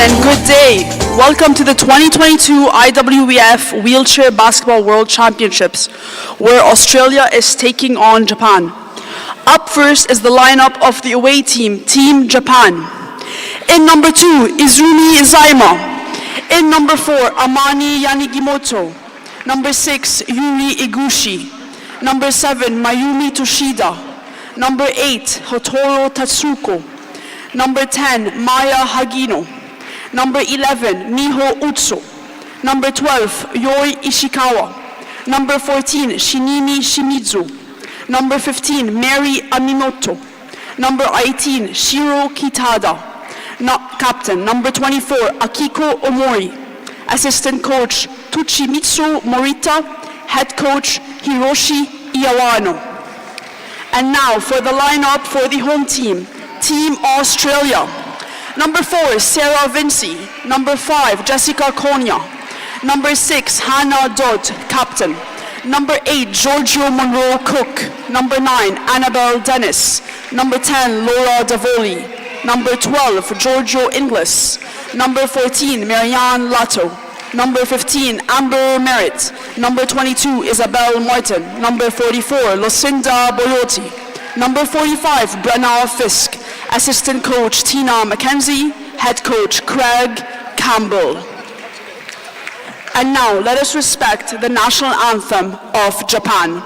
gentlemen, good day. Welcome to the 2022 IWBF Wheelchair Basketball World Championships, where Australia is taking on Japan. Up first is the lineup of the away team, Team Japan. In number 2, Izumi Izaima. In number 4, Amani Yanagimoto. Number 6, Yuri Iguchi. Number 7, Mayumi Toshida. Number 8, Hotaru Tatsuko. Number 10, Maya Hagino. Number 11, Miho Utsu. Number 12, Yoi Ishikawa. Number 14, Shinimi Shimizu. Number 15, Mary Aminoto. Number 18, Shiro Kitada. Captain. Number 24, Akiko Omori. Assistant coach, Tuchimitsu Morita. Head coach, Hiroshi Iwano. And now for the lineup for the home team, Team Australia. Number 4, Sarah Vinci. Number 5, Jessica Konya. Number 6, Hannah Dodd, captain. Number 8, Giorgio Monroe Cook. Number 9, Annabelle Dennis. Number 10, Laura Davoli. Number 12, Giorgio Inglis. Number 14, Marianne Lato. Number 15, Amber Merritt. Number 22, Isabel Martin. Number 44, Lucinda Boyotti. Number 45, Brenna Fisk. Assistant coach, Tina McKenzie. Head coach, Craig Campbell. And now, let us respect the national anthem of Japan.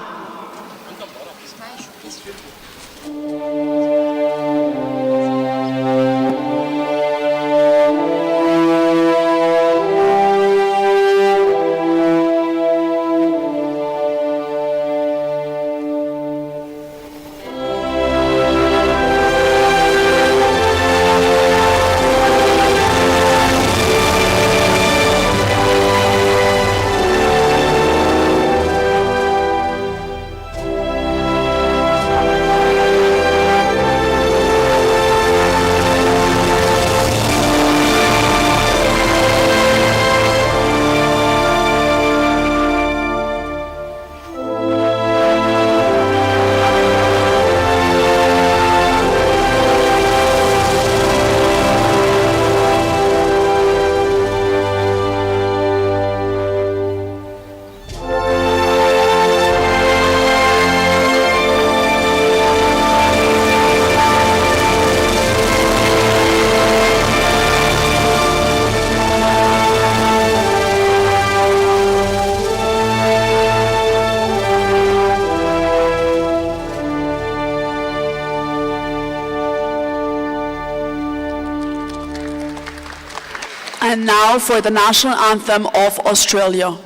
And now for the national anthem of Australia.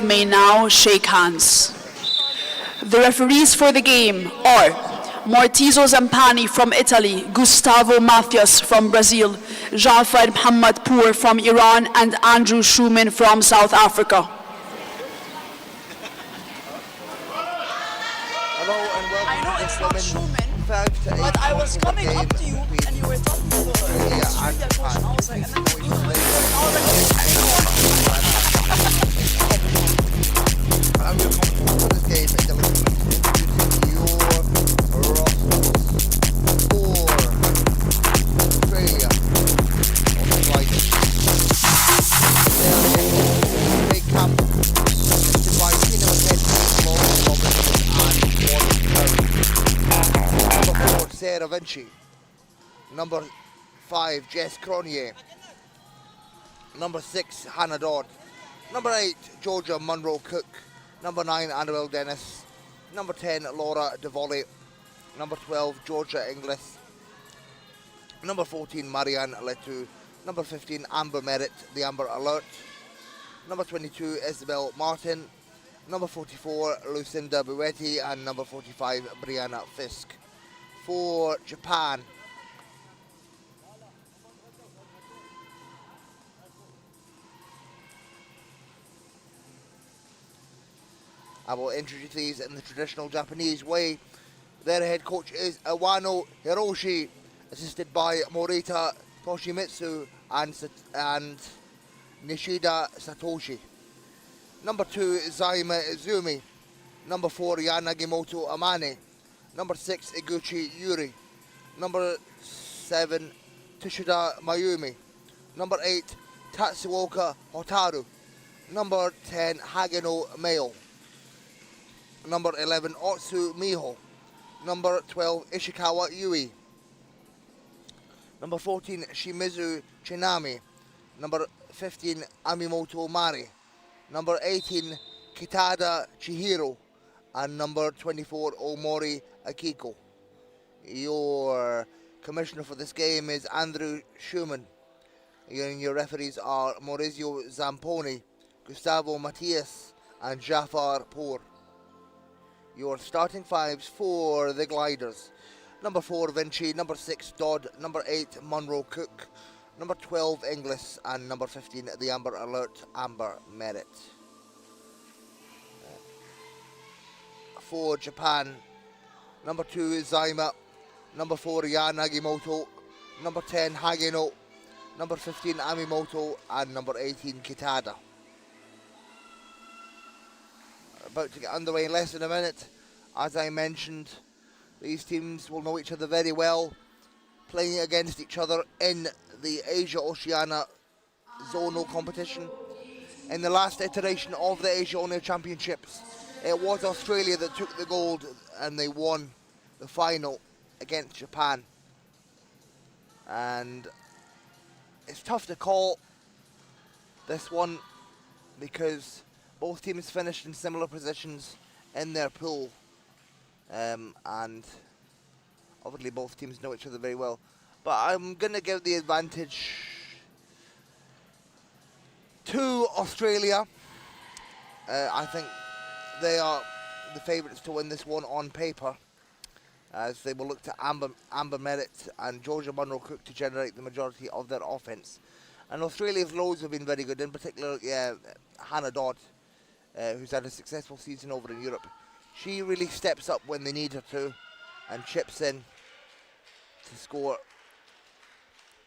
May now shake hands. The referees for the game are Martizo Zampani from Italy, Gustavo Mathias from Brazil, Jafar Mohammadpour from Iran, and Andrew Schumann from South Africa. Hello and welcome. I know it's not Schumann, 5 to 8 but I was coming up to you and you were talking to the coach. I was like, and then I was like, I'm going to come to this game and introducing your rosters for Australia on the right. Big camp hosted by Tina McKenzie, Lauren Robinson and Warren Curry. Number 4, Sarah Vinci. Number 5, Jess Cronje. Number 6, Hannah Dodd. Number 8, Georgia Munro Cook. Number 9, Annabelle Dennis. Number 10, Laura DeVolly. Number 12, Georgia Inglis. Number 14, Marianne Letu. Number 15, Amber Merritt, the Amber Alert. Number 22, Isabel Martin. Number 44, Lucinda Buetti. And number 45, Brianna Fisk. For Japan, I will introduce these in the traditional Japanese way. Their head coach is Iwano Hiroshi, assisted by Morita Toshimitsu and Nishida Satoshi. Number 2, Zaima Izumi. Number 4, Yanagimoto Amane. Number 6, Iguchi Yuri. Number 7, Tsushida Mayumi. Number 8, Tatsuoka Hotaru. Number 10, Hageno Mayo. Number 11, Otsu Miho. Number 12, Ishikawa Yui. Number 14, Shimizu Chinami. Number 15, Amimoto Mari. Number 18, Kitada Chihiro. And number 24, Omori Akiko. Your commissioner for this game is Andrew Schumann. Your referees are Maurizio Zamponi, Gustavo Matias, and Jafar Pour. Your starting fives for the gliders: number 4, Vinci. Number 6, Dodd. Number 8, Munro Cook. Number 12, Inglis. And number 15, the Amber Alert, Amber Merritt. For Japan, number 2, Zaima. Number 4, Yanagimoto. Number 10, Hageno. Number 15, Amimoto. And number 18, Kitada. About to get underway in less than a minute. As I mentioned, these teams will know each other very well, playing against each other in the Asia-Oceania zonal competition. In the last iteration of the Asia-Oceania Championships, it was Australia that took the gold and they won the final against Japan. And it's tough to call this one because both teams finished in similar positions in their pool, and obviously both teams know each other very well. But I'm going to give the advantage to Australia. I think they are the favourites to win this one on paper, as they will look to Amber Merritt and Georgia Munro Cook to generate the majority of their offence. And Australia's lows have been very good, in particular Hannah Dodd, who's had a successful season over in Europe. She really steps up when they need her to and chips in to score,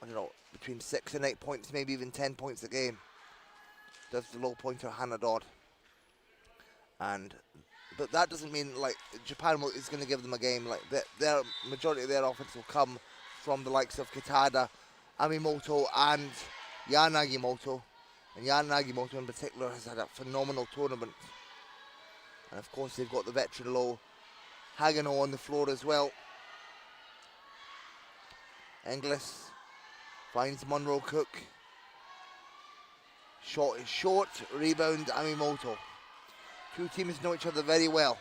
I don't know, between 6 and 8 points, maybe even 10 points a game. Does the low pointer Hannah Dodd. But that doesn't mean like Japan is going to give them a game. Like their majority of their offense will come from the likes of Kitada, Amimoto, and Yanagimoto. And Yanagimoto in particular has had a phenomenal tournament. And of course they've got the veteran low Hageno on the floor as well. Inglis finds Munro Cook. Shot is short, rebound Amimoto. Two teams know each other very well.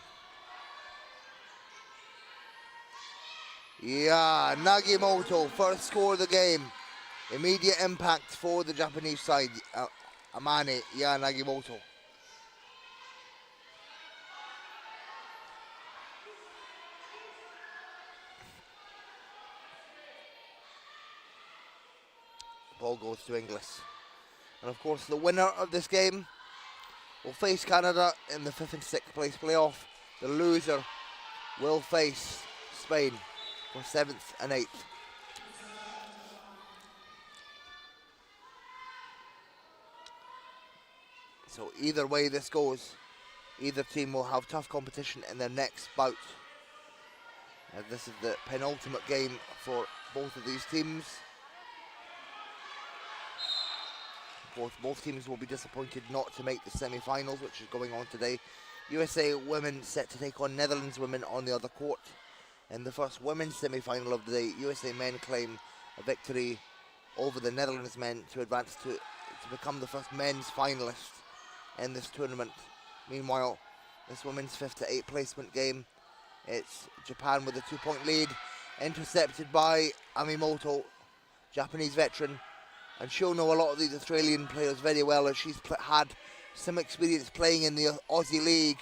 Yeah, Nagimoto, first score of the game. Immediate impact for the Japanese side. Amane, Nagimoto. Ball goes to Inglis. And of course the winner of this game will face Canada in the 5th and 6th place playoff. The loser will face Spain for 7th and 8th. So either way this goes, either team will have tough competition in their next bout. This is the penultimate game for both of these teams. Both teams will be disappointed not to make the semi-finals, which is going on today. USA women set to take on Netherlands women on the other court. In the first women's semi-final of the day, USA men claim a victory over the Netherlands men to advance to to become the first men's finalist in this tournament. Meanwhile, this women's 5th to 8th placement game, it's Japan with a 2-point lead, intercepted by Amimoto, Japanese veteran, and she'll know a lot of these Australian players very well as she's had some experience playing in the Aussie League.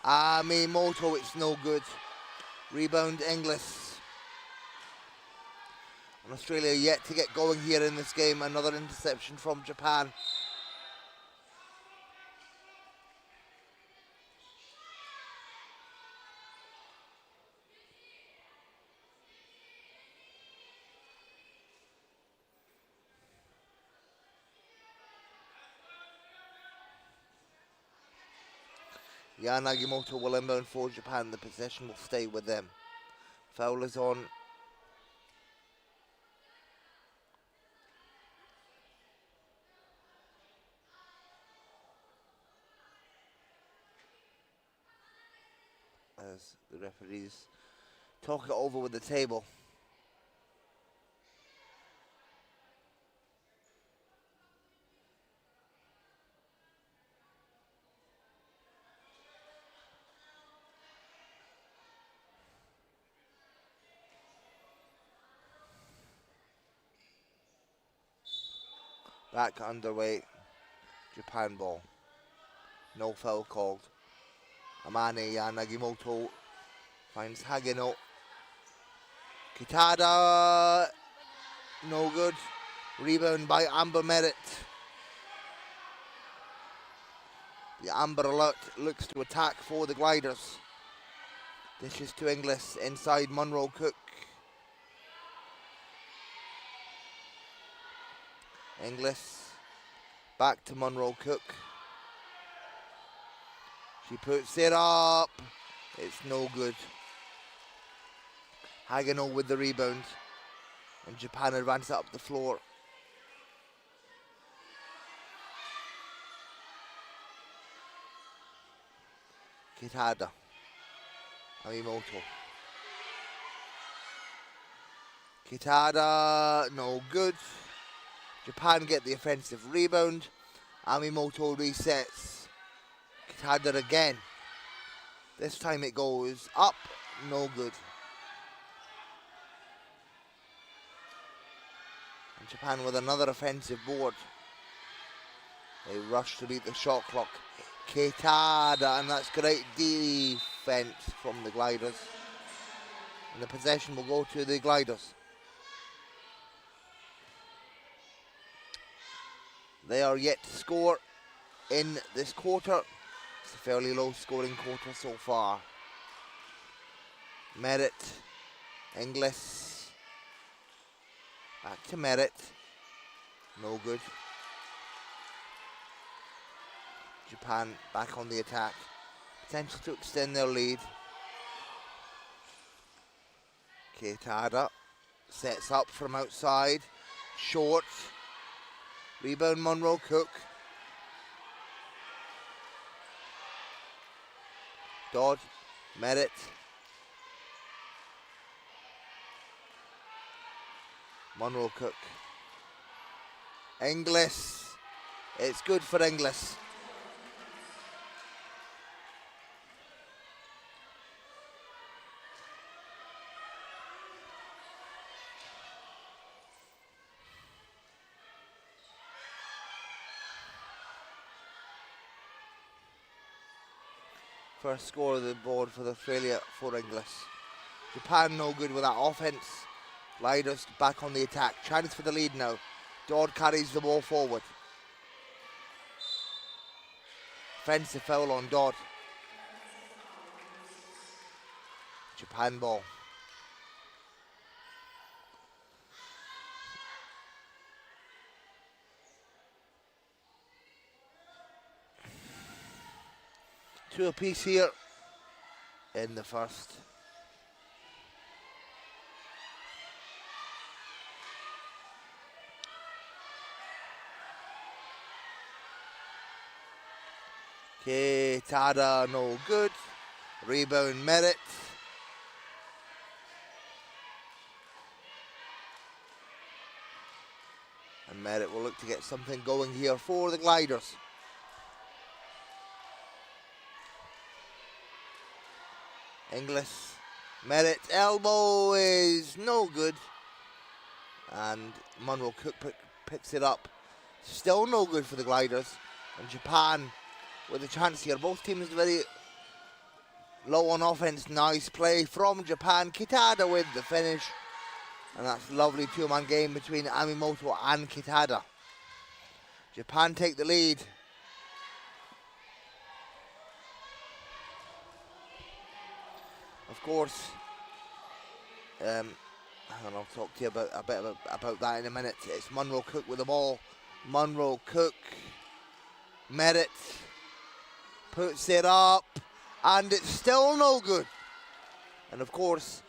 Amimoto, it's no good. Rebound Inglis. And Australia yet to get going here in this game. Another interception from Japan. Nagimoto will inbound for Japan. The possession will stay with them. Foul is on. As the referees talk it over with the table. Back underway, Japan ball. No foul called. Amane Nagimoto finds Hagino. Kitada, no good. Rebound by Amber Merritt. The Amber Alert looks to attack for the Gliders. Dishes to Inglis inside Monroe Cook. Inglis back to Monroe Cook. She puts it up. It's no good. Hagino with the rebound. And Japan advance up the floor. Kitada. Amimoto. Kitada, no good. Japan get the offensive rebound. Amimoto resets. Kitada again. This time it goes up. No good. And Japan with another offensive board. They rush to beat the shot clock. Kitada, and that's great defense from the Gliders. And the possession will go to the Gliders. They are yet to score in this quarter. It's a fairly low scoring quarter so far. Merritt, Inglis, back to Merritt, no good. Japan back on the attack, potential to extend their lead. Kitada sets up from outside, short. Rebound Monroe Cook. Dodd, Merritt. Monroe Cook. Inglis. It's good for Inglis. First score of the board for Australia for Inglis. Japan no good with that offense. Gliders back on the attack. Chance for the lead now. Dodd carries the ball forward. Offensive foul on Dodd. Japan ball. Two apiece here in the first. Kitada no good. Rebound Merritt. And Merritt will look to get something going here for the Gliders. Inglis, Merritt's elbow is no good. And Munro Cook picks it up. Still no good for the Gliders. And Japan with a chance here. Both teams very low on offense. Nice play from Japan. Kitada with the finish. And that's a lovely two-man game between Amimoto and Kitada. Japan take the lead. Of course, and I'll talk to you about that in a minute. It's Munro Cook with the ball. Munro Cook, Merritt puts it up, and it's still no good. And of course,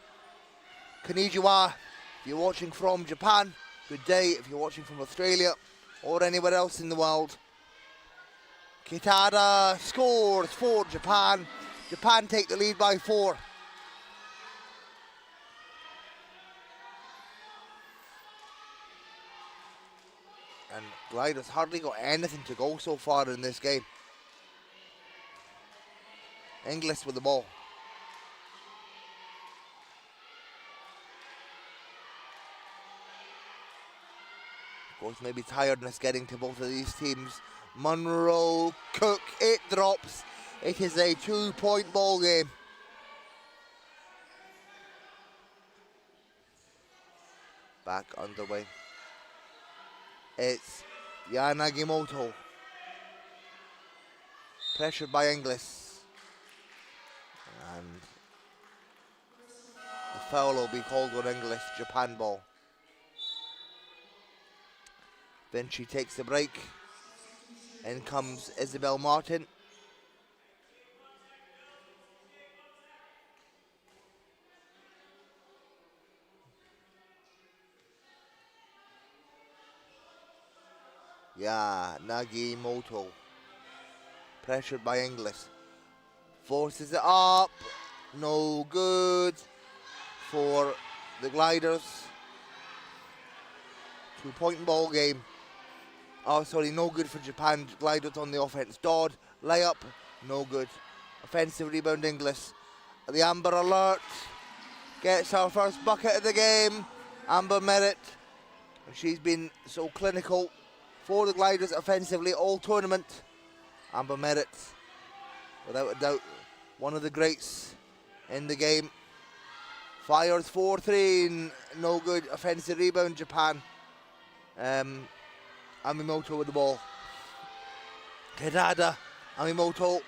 Konnichiwa, if you're watching from Japan, good day. If you're watching from Australia or anywhere else in the world, Kitada scores for Japan. Japan take the lead by 4. And Gliders hardly got anything to go so far in this game. Inglis with the ball. Of course, maybe tiredness getting to both of these teams. Munro Cook, it drops. It is a 2-point ball game. Back underway. It's Yanagimoto. Pressured by Inglis. And the foul will be called on Inglis. Japan ball. Vinci takes the break. In comes Isabel Martin. Yeah, Nagimoto. Pressured by Inglis. Forces it up. No good for the Gliders. 2-point ball game. Oh, sorry, no good for Japan. Gliders on the offense. Dodd, layup, no good. Offensive rebound, Inglis. The Amber Alert gets her first bucket of the game. Amber Merritt. She's been so clinical for the Gliders offensively all tournament. Amber Merritt, without a doubt, one of the greats in the game. Fires 4-3, no good. Offensive rebound, Japan. Amimoto with the ball. Kitada, Amimoto.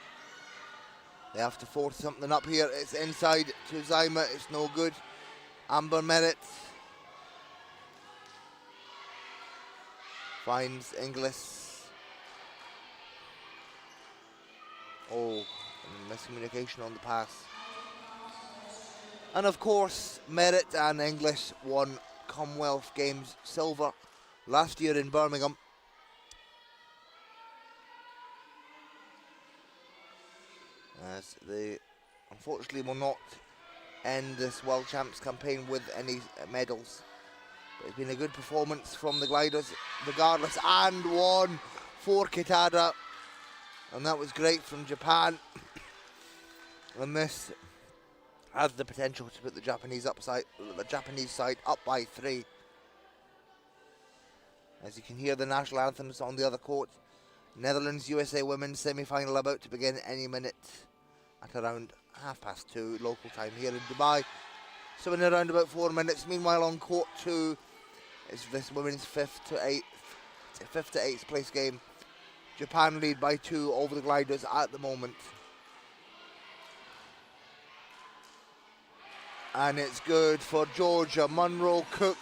They have to force something up here. It's inside to Zaima, it's no good. Amber Merritt finds Inglis. Oh, miscommunication on the pass. And of course, Merritt and Inglis won Commonwealth Games silver last year in Birmingham. As they unfortunately will not end this World Champs campaign with any medals. But it's been a good performance from the Gliders regardless, and one for Kitada. And that was great from Japan. And this has the potential to put the Japanese side up by 3. As you can hear the national anthems on the other court. Netherlands USA women's semi-final about to begin any minute at around 2:30 local time here in Dubai. So in around about 4 minutes. Meanwhile on court 2 is this women's 5th to 8th place game. Japan lead by 2 over the Gliders at the moment. And it's good for Georgia. Munro Cook.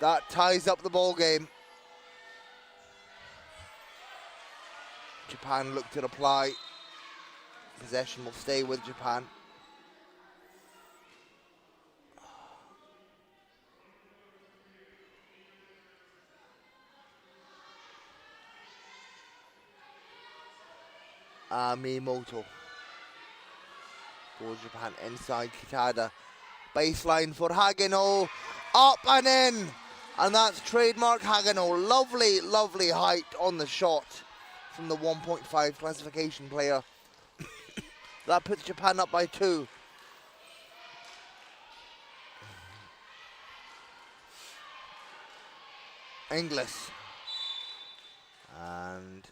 That ties up the ball game. Japan look to reply. Possession will stay with Japan. Amimoto for Japan inside Kitada. Baseline for Hagino. up and in. And that's trademark Hagano. Lovely, lovely height on the shot from the 1.5 classification player. That puts Japan up by 2. Inglis. And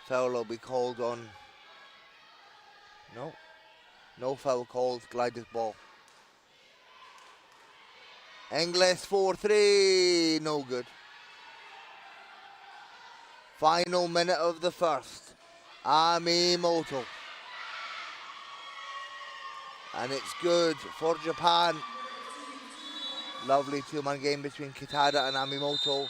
foul will be called on. No foul called. Gliders ball. Inglis 4-3. No good. Final minute of the first. Amimoto. And it's good for Japan. Lovely two-man game between Kitada and Amimoto.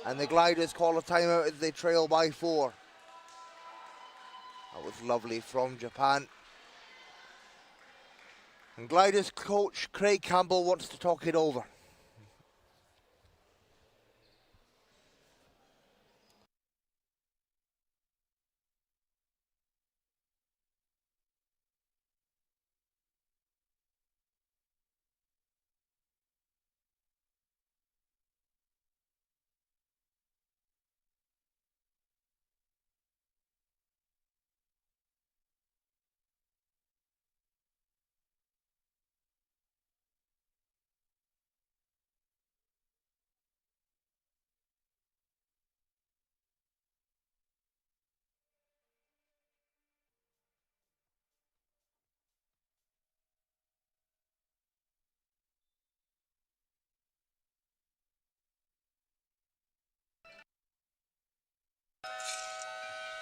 And the Gliders call a timeout as they trail by 4. That was lovely from Japan. And Gliders coach Craig Campbell wants to talk it over.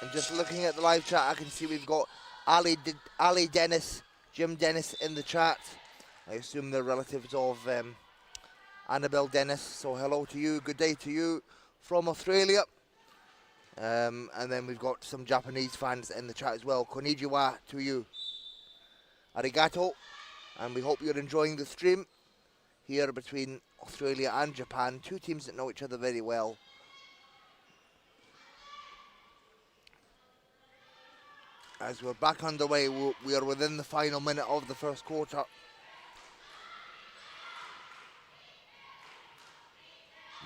And just looking at the live chat, I can see we've got Ali Dennis, Jim Dennis in the chat. I assume they're relatives of Annabelle Dennis. So hello to you, good day to you from Australia. And then we've got some Japanese fans in the chat as well. Konnichiwa to you. Arigato. And we hope you're enjoying the stream here between Australia and Japan. Two teams that know each other very well. As we're back underway, we are within the final minute of the first quarter.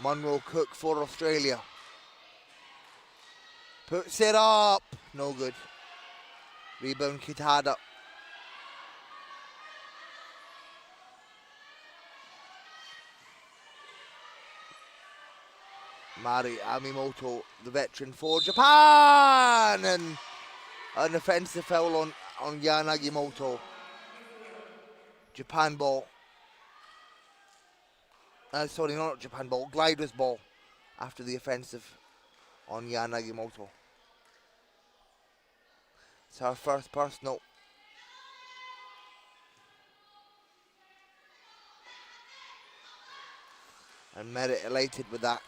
Munro Cook for Australia. Puts it up. No good. Rebound Kitada. Mari Amimoto, the veteran for Japan. And an offensive foul on Yanagimoto. Japan ball. Sorry, not Japan ball. Gliders ball after the offensive on Yanagimoto. It's our first personal. And Merritt elated with that.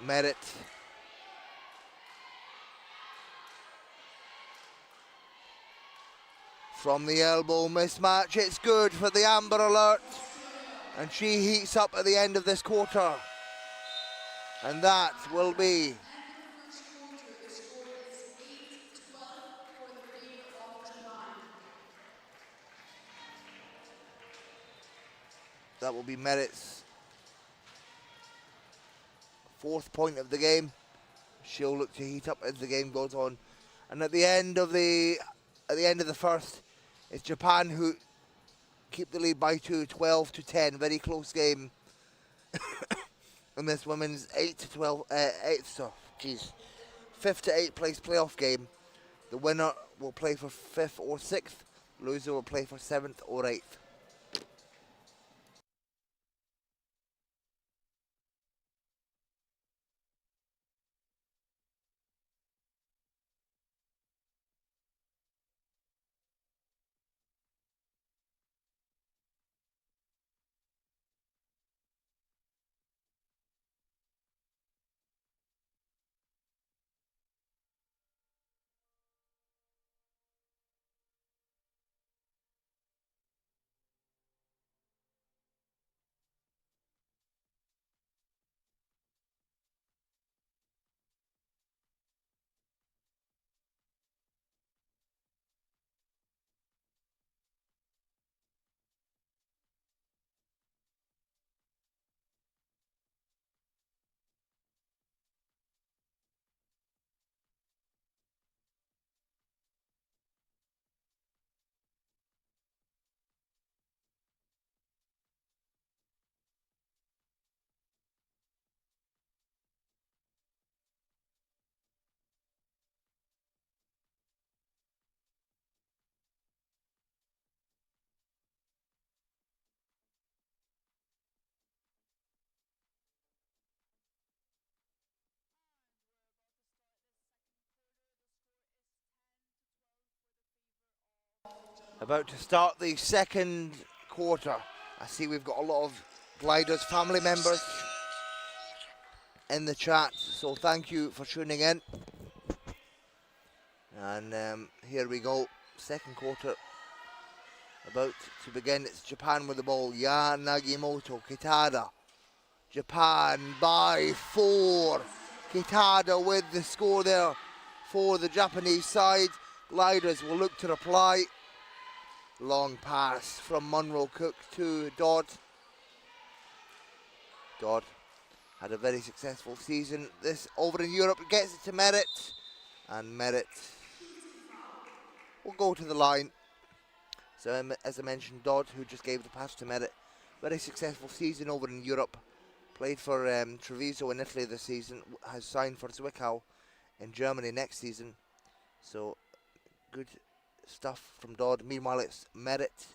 Merritt. From the elbow mismatch, it's good for the Amber Alert. And she heats up at the end of this quarter. And that will be Merritt's 4th point of the game. She'll look to heat up as the game goes on. And at the end of the first, it's Japan who keep the lead by 2, 12-10. Very close game. In this women's 5th to 8th place playoff game. The winner will play for 5th or 6th. Loser will play for 7th or 8th. About to start the second quarter. I see we've got a lot of Gliders family members in the chat, so thank you for tuning in. And here we go, second quarter about to begin. It's Japan with the ball. Ya Nagimoto, Kitada. Japan by 4. Kitada with the score there for the Japanese side. Gliders will look to reply. Long pass from Munro Cook to Dodd. Dodd had a very successful season. This over in Europe, gets it to Merritt. And Merritt will go to the line. So as I mentioned, Dodd, who just gave the pass to Merritt, very successful season over in Europe. Played for Treviso in Italy this season, has signed for Zwickau in Germany next season. So good stuff from Dodd. Meanwhile, it's Merritt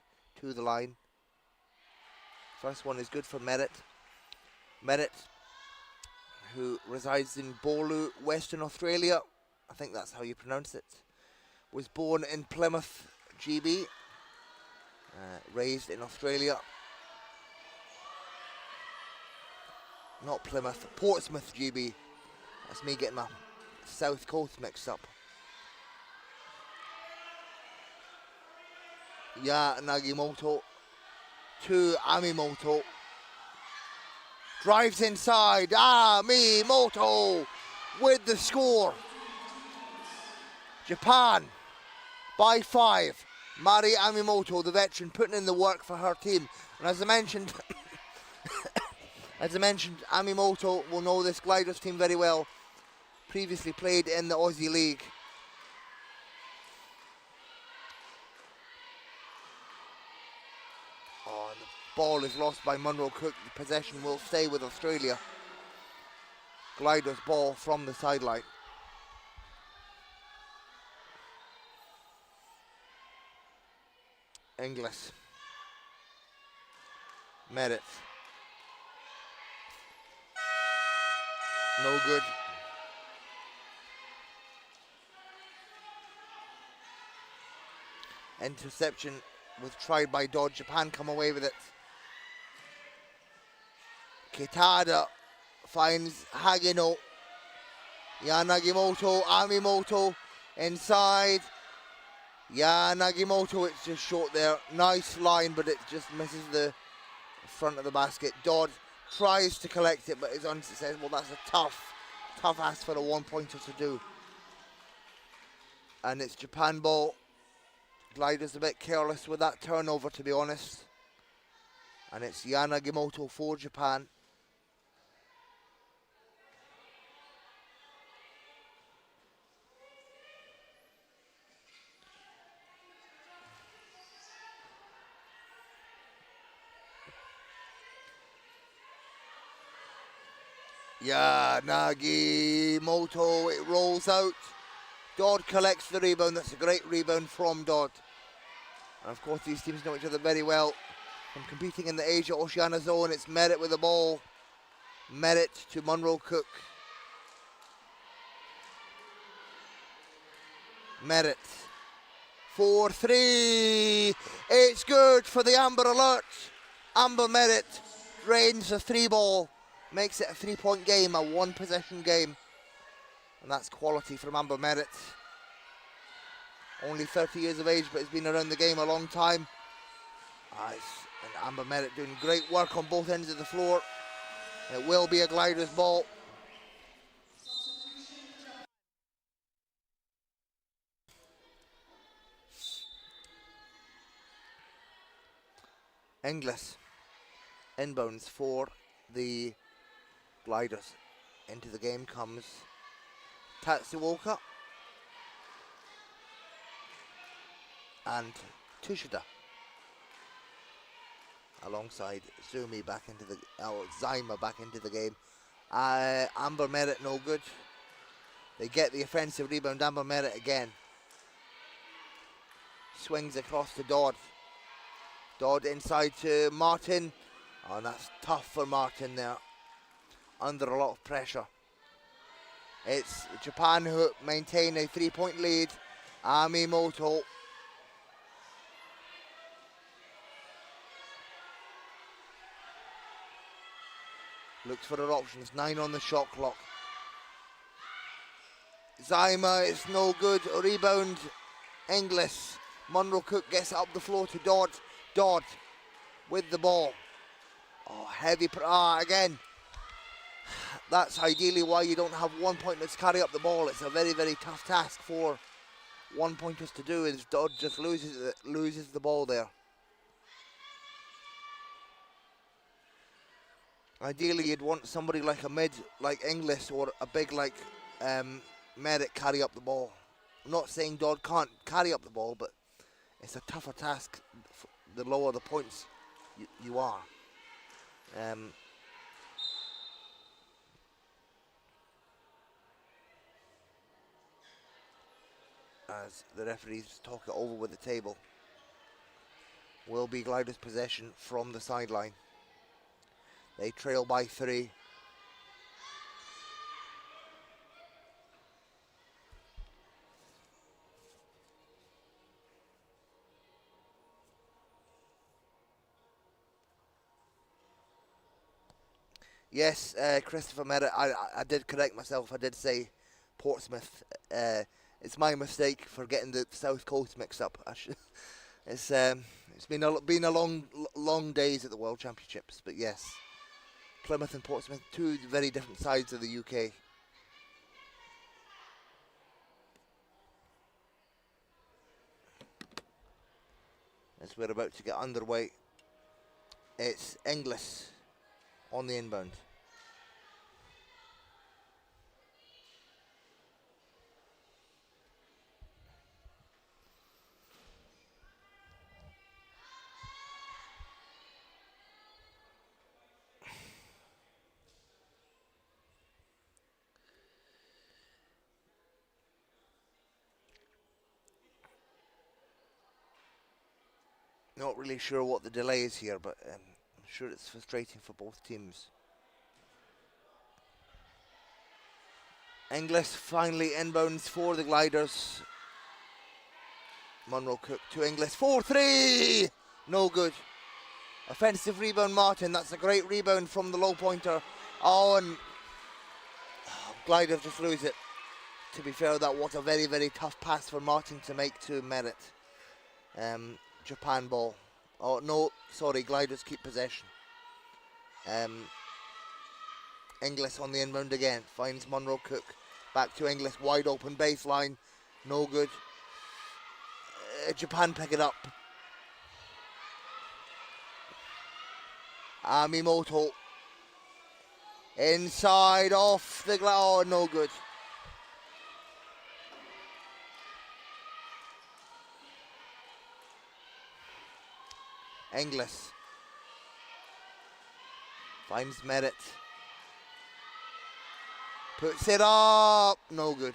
to the line. First one is good for Merritt. Merritt, who resides in Bolu, Western Australia. I think that's how you pronounce it. Was born in Plymouth, GB. Raised in Australia. Not Plymouth, Portsmouth, GB. That's me getting my South Coast mixed up. Ya Nagimoto to Amimoto. Drives inside. Amimoto with the score. Japan by 5. Mari Amimoto, the veteran, putting in the work for her team. And as I mentioned, Amimoto will know this Gliders team very well. Previously played in the Aussie League. Oh, and the ball is lost by Munro Cook. The possession will stay with Australia. Gliders ball from the sideline. Inglis. Merritt. No good. Interception was tried by Dodd. Japan come away with it. Kitada finds Hagino. Yanagimoto, Amimoto inside. Yanagimoto, it's just short there. Nice line, but it just misses the front of the basket. Dodd tries to collect it, but is unsuccessful. That's a tough ask for a one-pointer to do. And it's Japan ball. Gliders a bit careless with that turnover, to be honest. And it's Yanagimoto for Japan. Nagimoto, it rolls out. Dodd collects the rebound. That's a great rebound from Dodd. And of course these teams know each other very well from competing in the Asia Oceania zone. It's Merritt with the ball. Merritt to Munro Cook. Merritt for 3. It's good for the Amber Alert. Amber Merritt drains the 3 ball. Makes it a 3-point game, a 1-possession game. And that's quality from Amber Merritt. Only 30 years of age, but has been around the game a long time. And Amber Merritt doing great work on both ends of the floor. It will be a Gliders ball. Inglis inbounds for the Gliders. Into the game comes Tatsuoka and Tushida alongside Zumi back into the Zyma back into the game. Amber Merritt no good. They get the offensive rebound. Amber Merritt again swings across to Dodd. Dodd inside to Martin. Oh, and that's tough for Martin there. Under a lot of pressure. It's Japan who maintain a 3-point lead. Amimoto Looks for her options. 9 on the shot clock. Zyma, it's no good. Rebound, Inglis. Monroe Cook gets up the floor to Dodd. Dodd with the ball. Oh, heavy. Again. That's ideally why you don't have one-pointers carry up the ball. It's a very, very tough task for one-pointers to do, is Dodd just loses the ball there. Ideally, you'd want somebody like a mid, like Inglis, or a big like Merritt carry up the ball. I'm not saying Dodd can't carry up the ball, but it's a tougher task the lower the points you are. As the referees talk it over with the table. Will be Gliders' possession from the sideline. They trail by 3. Yes, Christopher Merritt, I did correct myself. I did say Portsmouth. It's my mistake for getting the South Coast mixed up. It's been a long days at the World Championships, but yes, Plymouth and Portsmouth, two very different sides of the UK. As we're about to get underway, it's Inglis on the inbound. Not really sure what the delay is here, but I'm sure it's frustrating for both teams. Inglis finally inbounds for the Gliders. Monroe Cook to Inglis. 4-3! No good. Offensive rebound, Martin. That's a great rebound from the low pointer. Oh, and Gliders just lose it. To be fair, that was a very, very tough pass for Martin to make to Merritt. Japan ball. Oh, no, sorry, Gliders keep possession. Inglis on the inbound again. Finds Monroe Cook. Back to Inglis. Wide open baseline. No good. Japan pick it up. Amimoto. Inside, off the glass. Oh, no good. Inglis. Finds Merritt. Puts it up. No good.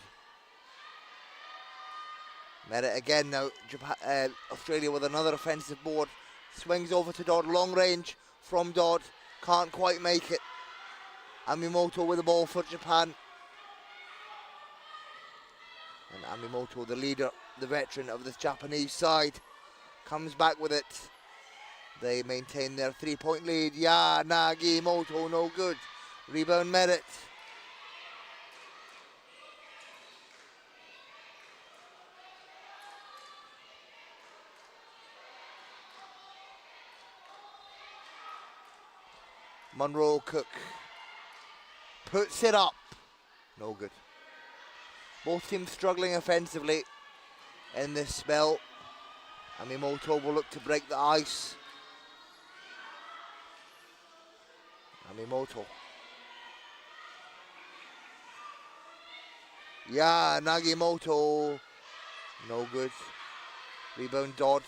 Merritt again now. Australia with another offensive board. Swings over to Dodd. Long range from Dodd. Can't quite make it. Amimoto with the ball for Japan. And Amimoto, the leader, the veteran of this Japanese side, comes back with it. They maintain their 3-point lead. Yeah, Nagimoto, no good. Rebound Merritt. Monroe Cook puts it up. No good. Both teams struggling offensively in this spell. Amimoto will look to break the ice. Amimoto. Yeah, Nagimoto. No good. Rebound Dodd.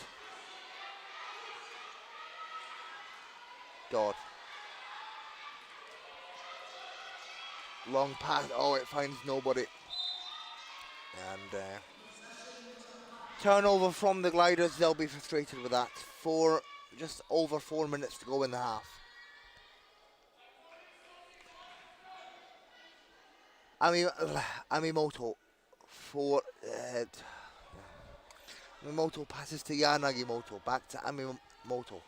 Dodd. Long pass. Oh, it finds nobody. And turnover from the Gliders. They'll be frustrated with that. Just over 4 minutes to go in the half. Amimoto Amimoto passes to Yanagimoto. Back to Amimoto.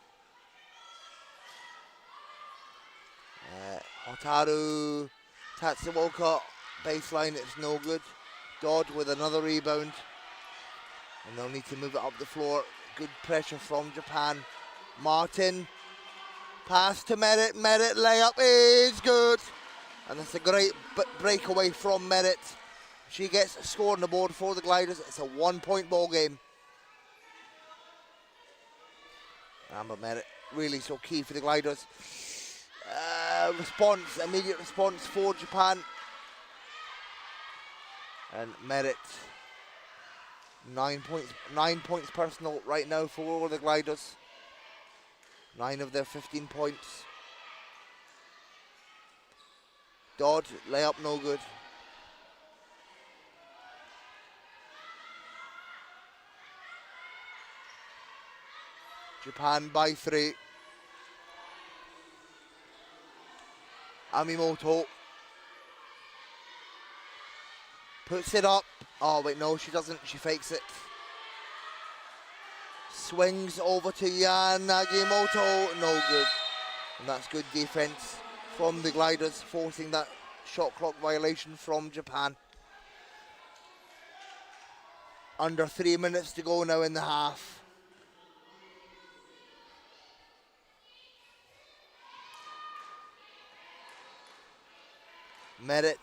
Hotaru Tatsuoka, baseline, it's no good. Dodd with another rebound. And they'll need to move it up the floor. Good pressure from Japan. Martin, pass to Merritt. Merritt layup is good. And that's a great breakaway from Merritt. She gets a score on the board for the Gliders. It's a 1-point ball game. Amber Merritt, really so key for the Gliders. Immediate response for Japan. And Merritt, 9 points personal right now for the Gliders. 9 of their 15 points. Dodd, layup no good. Japan by 3. Amimoto puts it up. Oh wait, no, she doesn't. She fakes it. Swings over to Yan Nagimoto. No good. And that's good defense from the Gliders, forcing that shot clock violation from Japan. Under 3 minutes to go now in the half. Merritt.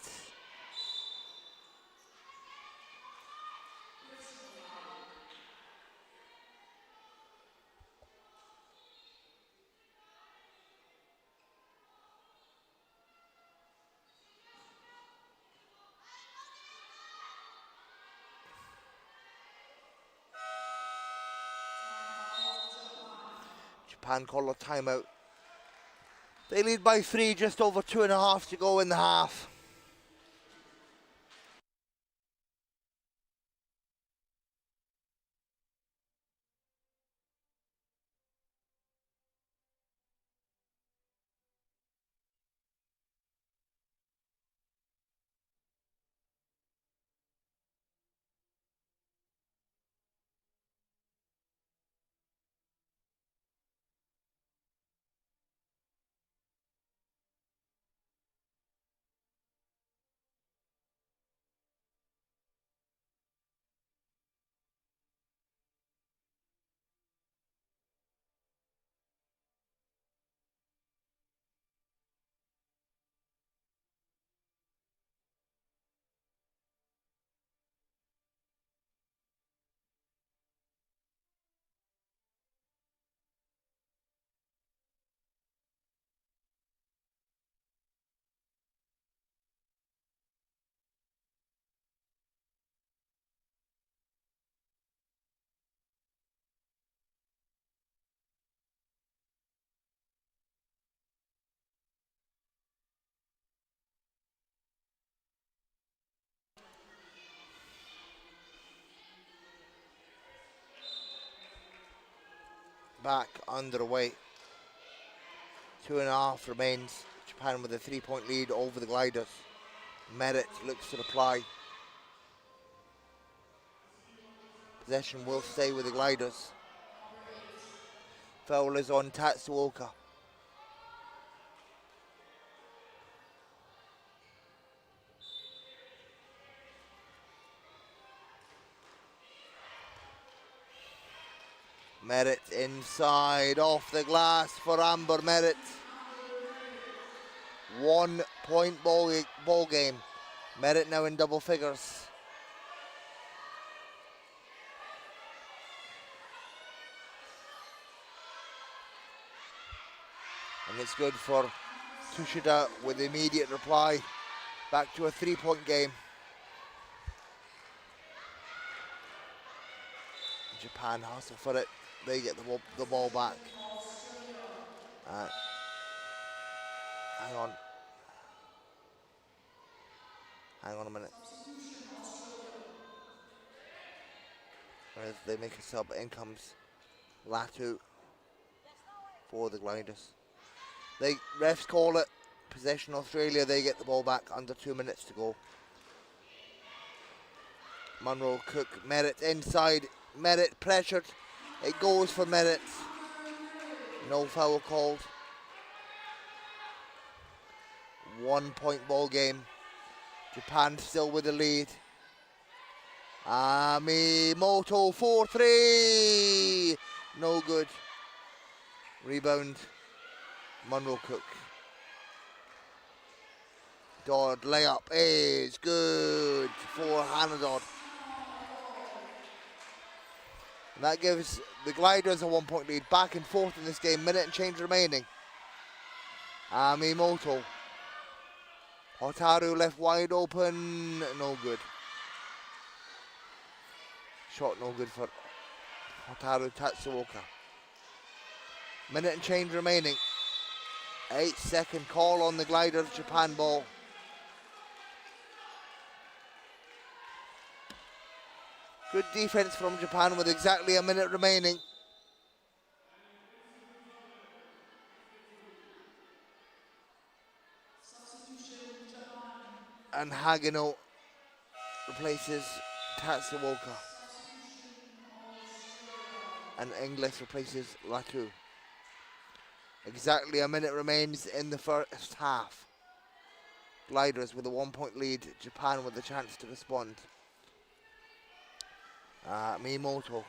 Japan call a timeout. They lead by 3, just over 2.5 to go in the half. Back underway. 2.5 remains. Japan with a 3-point lead over the Gliders. Merritt looks to reply. Possession will stay with the Gliders. Foul is on Tatsuoka. Merritt inside, off the glass for Amber Merritt. 1-point ball game. Merritt now in double figures. And it's good for Tushida with immediate reply. Back to a 3-point game. Japan hustle for it. They get the ball back. Hang on. Hang on a minute. As they make a sub, in comes Latu for the Gliders. Refs call it possession Australia. They get the ball back under 2 minutes to go. Munro, Cook, Merritt inside. Merritt pressured. It goes for Merritt. No foul called. 1 point ball game. Japan still with the lead. Amimoto 4-3. No good. Rebound. Monroe Cook. Dodd layup is good for Hannah Dodd. And that gives the Gliders a 1 point lead. Back and forth in this game. Minute and change remaining. Amimoto. Hotaru left wide open. No good. Shot no good for Hotaru Tatsuoka. Minute and change remaining. 8-second call on the Gliders. Japan ball. Good defense from Japan with exactly a minute remaining. And Hagino replaces Tatsuoka. And Inglis replaces Latu. Exactly a minute remains in the first half. Gliders with a 1 point lead. Japan with a chance to respond. Miyamoto.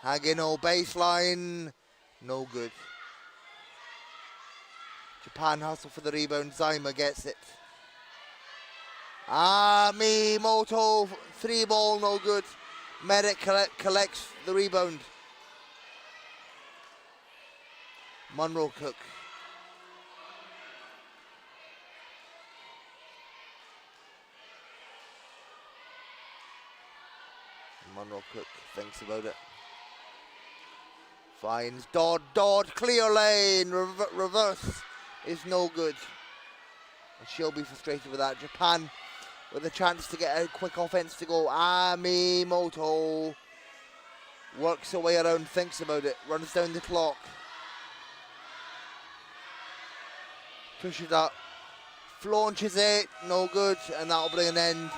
Hagino baseline. No good. Japan hustle for the rebound. Zaima gets it. Miyamoto. 3 ball. No good. Merritt collects the rebound. Monroe Cook. Monroe Cook thinks about it. Finds Dodd. Clear lane. Reverse is no good. And she'll be frustrated with that. Japan with a chance to get a quick offense to go. Amimoto works her way around, thinks about it, runs down the clock. Pushes up. Flaunches it. No good. And that'll bring an end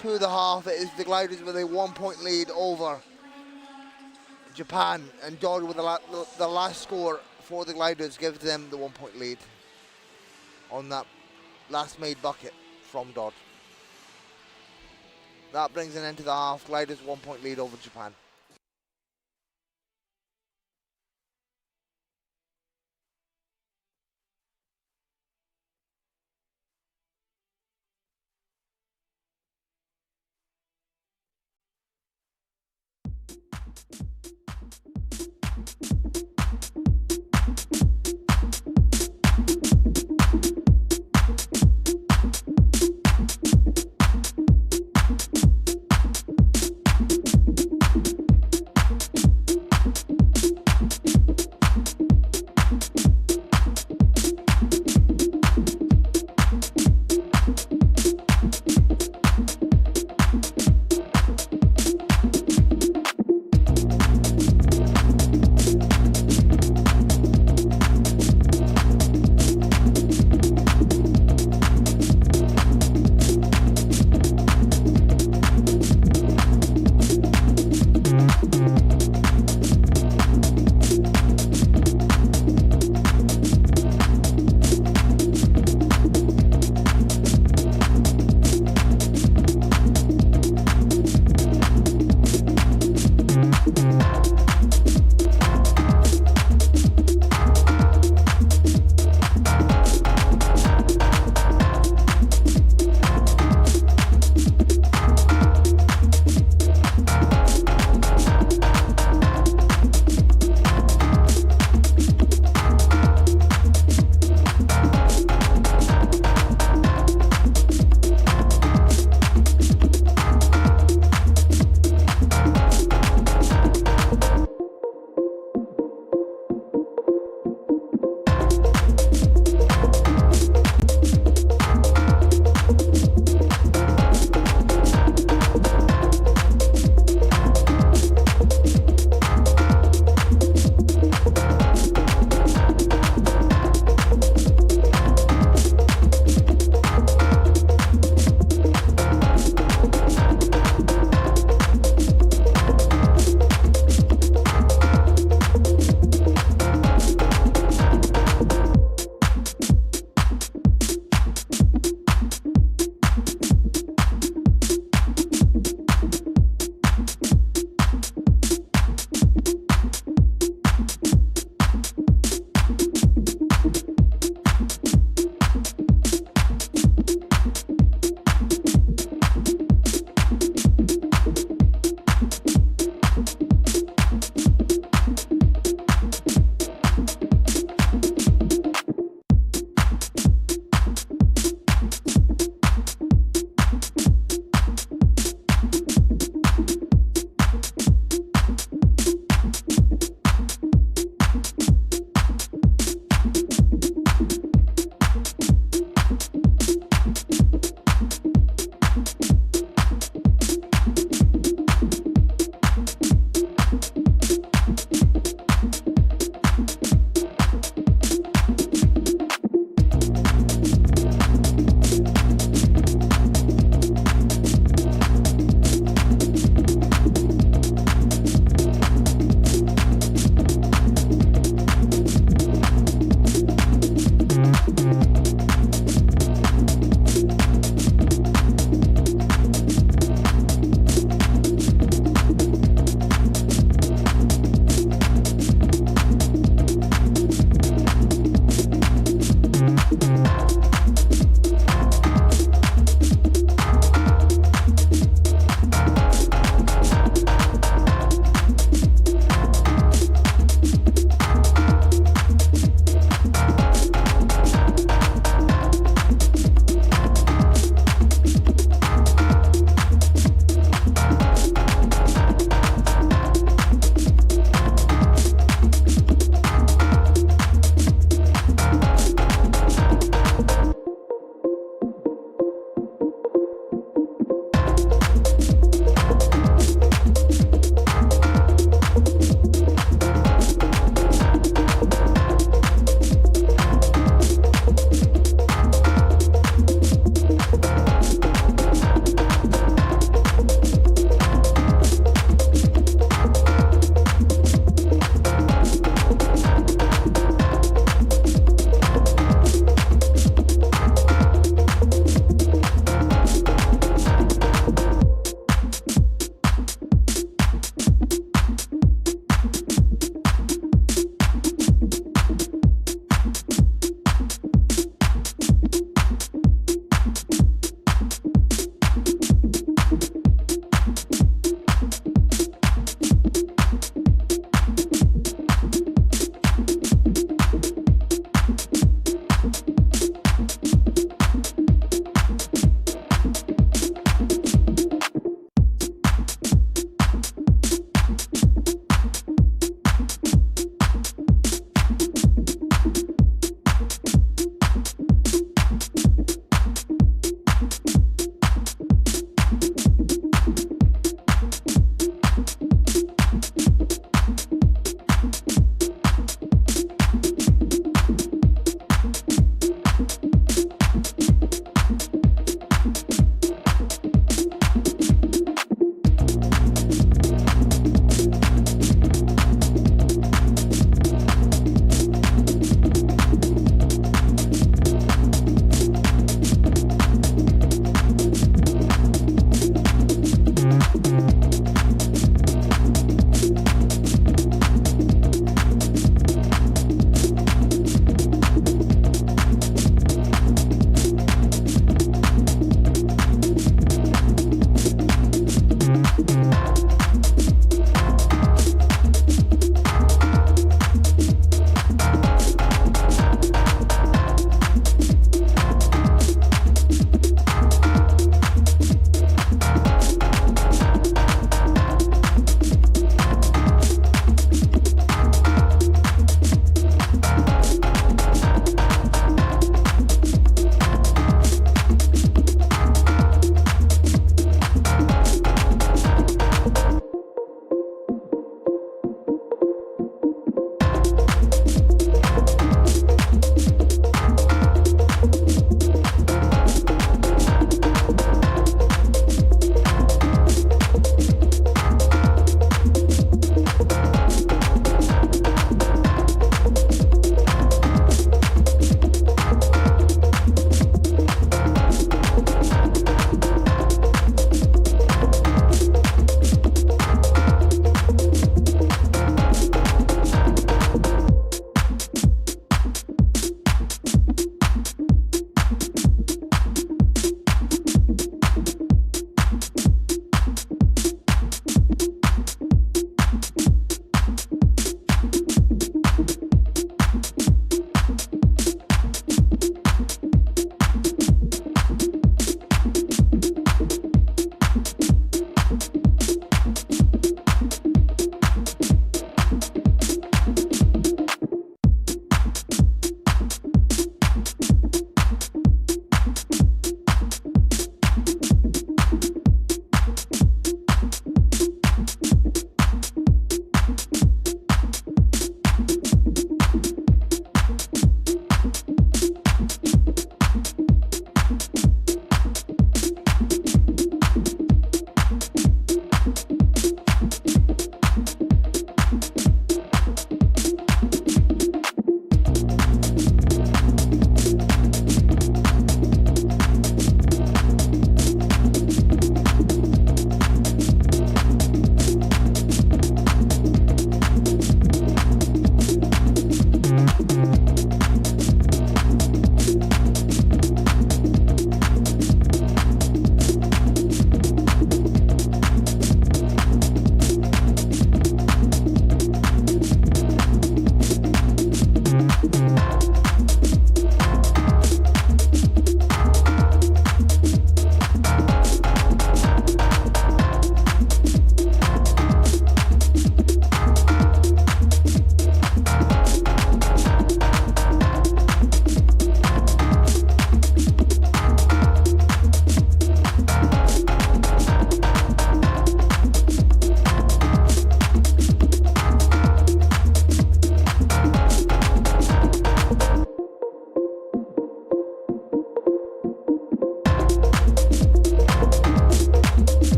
to the half. It is the Gliders with a 1 point lead over Japan, and Dodd with the last score for the Gliders gives them the 1 point lead on that last made bucket from Dodd. That brings an end to the half. Gliders 1 point lead over Japan.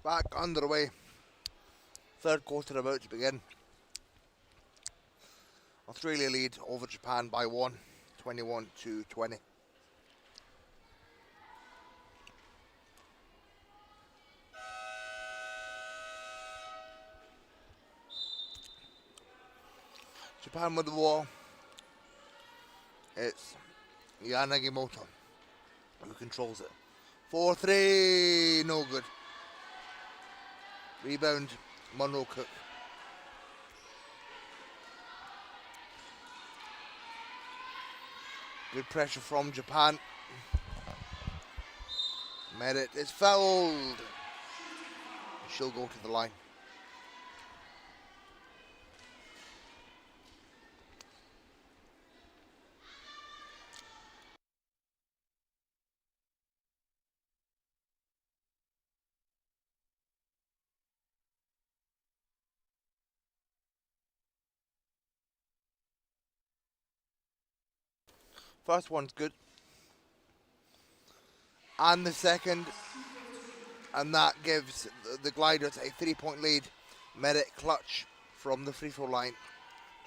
Back underway. Third quarter about to begin. Australia lead over Japan by 1, 21-20. Japan with the ball. It's Yanagimoto who controls it. 4-3, no good. Rebound, Monroe Cook. Good pressure from Japan. Merritt is fouled. She'll go to the line. First one's good. And the second. And that gives the Gliders a 3-point lead. Merritt clutch from the free throw line.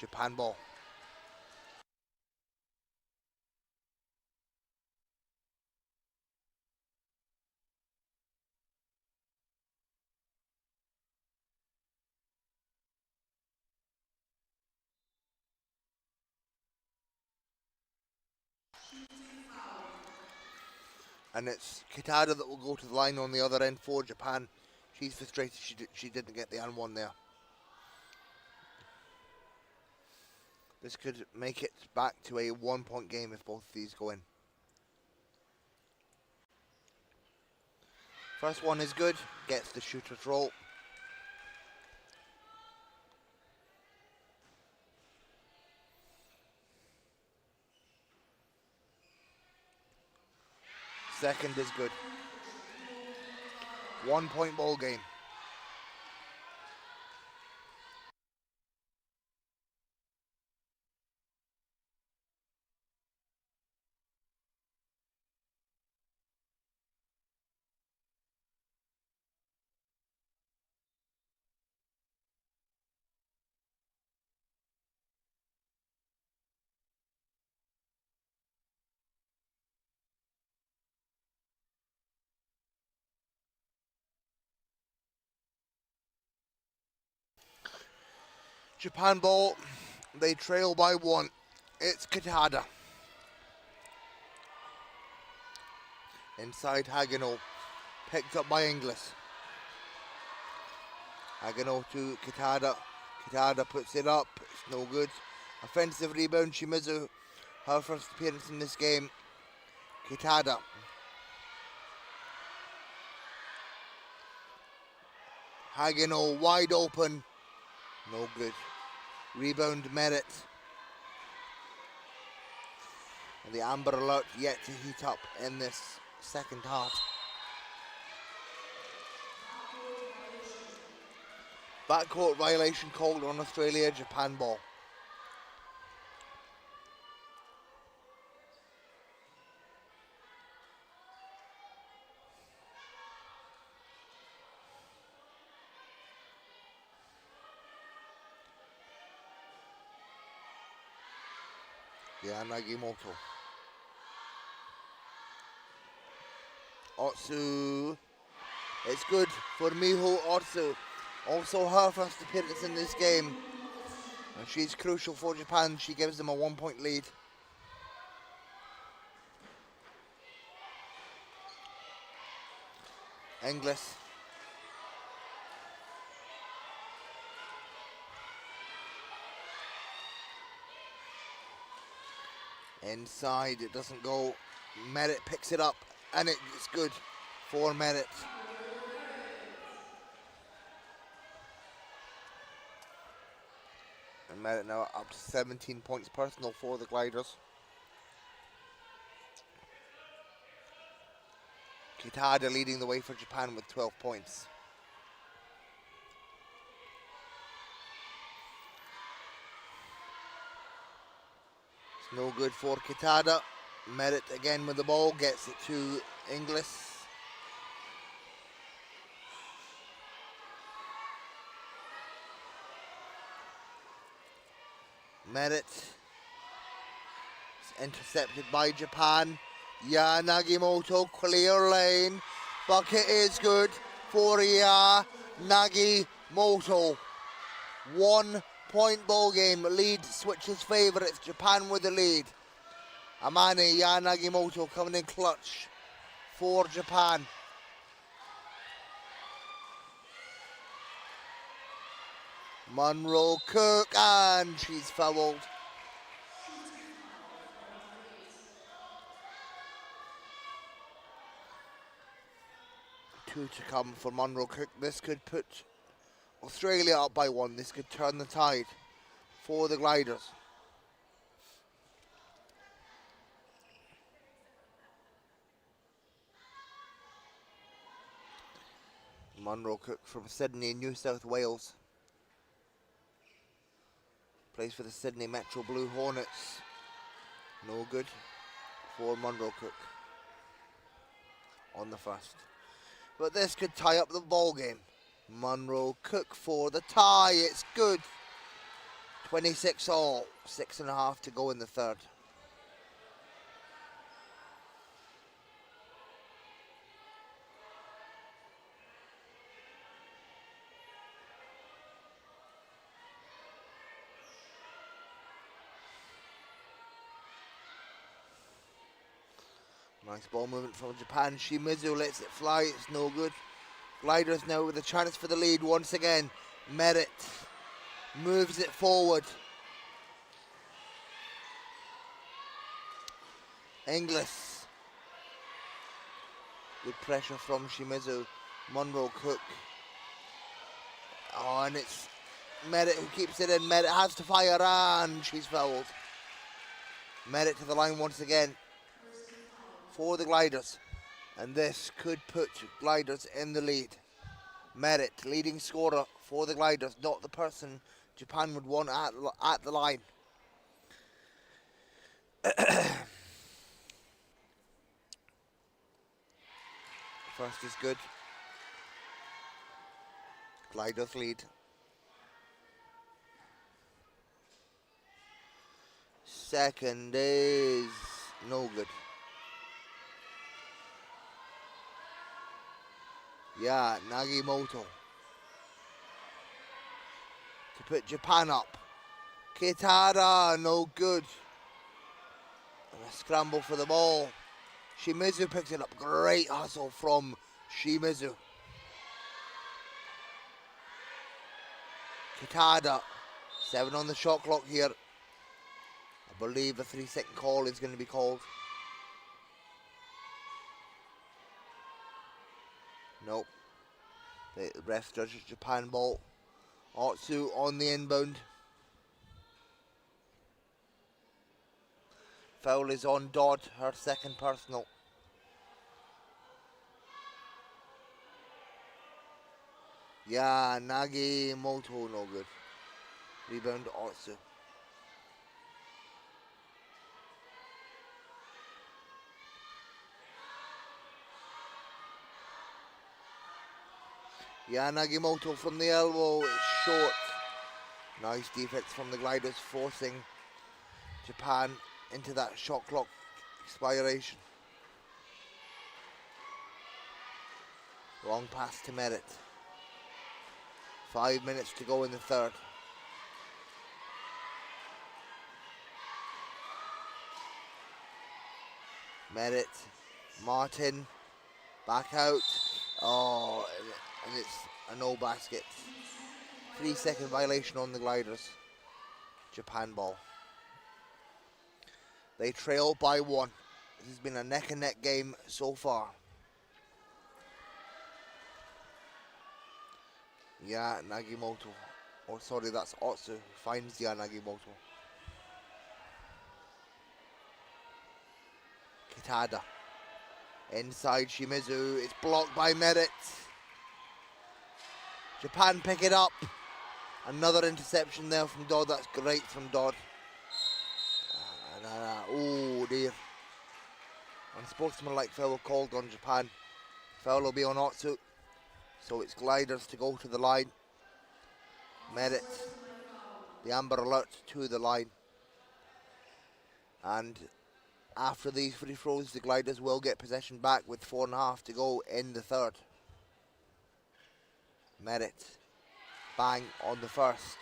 Japan ball. And it's Kitada that will go to the line on the other end for Japan. She's frustrated she didn't get the and one there. This could make it back to a 1-point game if both of these go in. First one is good, gets the shooter's roll. Second is good. 1-point ball game. Japan ball, they trail by 1. It's Kitada. Inside Hagino, picked up by Inglis. Hagino to Kitada. Kitada puts it up, it's no good. Offensive rebound, Shimizu, her first appearance in this game. Kitada. Hagino wide open, no good. Rebound Merritt. And the Amber Alert yet to heat up in this second half. Backcourt violation called on Australia, Japan ball. Nagimoto. Otsu. It's good for Miho Otsu. Also her first appearance in this game. And she's crucial for Japan. She gives them a 1-point lead. Inglis. Inside, it doesn't go. Merritt picks it up, and it's good for Merritt. And Merritt now up to 17 points personal for the Gliders. Kitada leading the way for Japan with 12 points. It's no good for Kitada. Merritt again with the ball, gets it to Inglis. Merit. It's intercepted by Japan. Ya Nagimoto, clear lane. Bucket is good for Ya Nagimoto. 1 point ball game. Lead switches favourites. Japan with the lead. Amane Ya Nagimoto coming in clutch for Japan. Monroe Cook, and she's fouled. Two to come for Monroe Cook. This could put Australia up by 1. This could turn the tide for the Gliders. Monroe Cook from Sydney, New South Wales. Plays for the Sydney Metro Blue Hornets. No good for Monroe Cook on the first. But this could tie up the ball game. Monroe Cook for the tie. It's good. 26 all. 6.5 to go in the third. Nice ball movement from Japan. Shimizu lets it fly. It's no good. Gliders now with a chance for the lead once again. Merit moves it forward. Inglis. Good pressure from Shimizu. Monroe Cook. Oh, and it's Merit who keeps it in. Merit has to fire, and she's fouled. Merit to the line once again for the Gliders, and this could put Gliders in the lead. Merit, leading scorer for the Gliders, not the person Japan would want at the line. First is good. Gliders lead. Second is no good. Yeah, Nagimoto to put Japan up. Kitara, no good. And a scramble for the ball. Shimizu picks it up. Great hustle from Shimizu. Kitada, 7 on the shot clock here. I believe a 3-second call is going to be called. Nope. The ref judges Japan ball. Otsu on the inbound. Foul is on Dodd, her second personal. Yeah, Nagimoto, no good. Rebound Otsu. Yeah, Nagimoto from the elbow, it's short. Nice defense from the Gliders, forcing Japan into that shot clock expiration. Long pass to Merit. 5 minutes to go in the third. Merit, Martin, back out. Oh, and it's a no basket. 3-second violation on the Gliders. Japan ball. They trail by 1. This has been a neck and neck game so far. Yeah, Nagimoto. Oh, sorry, that's Otsu who finds Ya Nagimoto. Kitada. Inside Shimizu. It's blocked by Merit. Japan pick it up. Another interception there from Dodd. That's great from Dodd. Oh dear. Unsportsmanlike foul called on Japan. Foul will be on Otsu. So it's Gliders to go to the line. Merit. The amber alert to the line. And after these free throws, the Gliders will get possession back with 4.5 to go in the third. Merritt, bang on the first.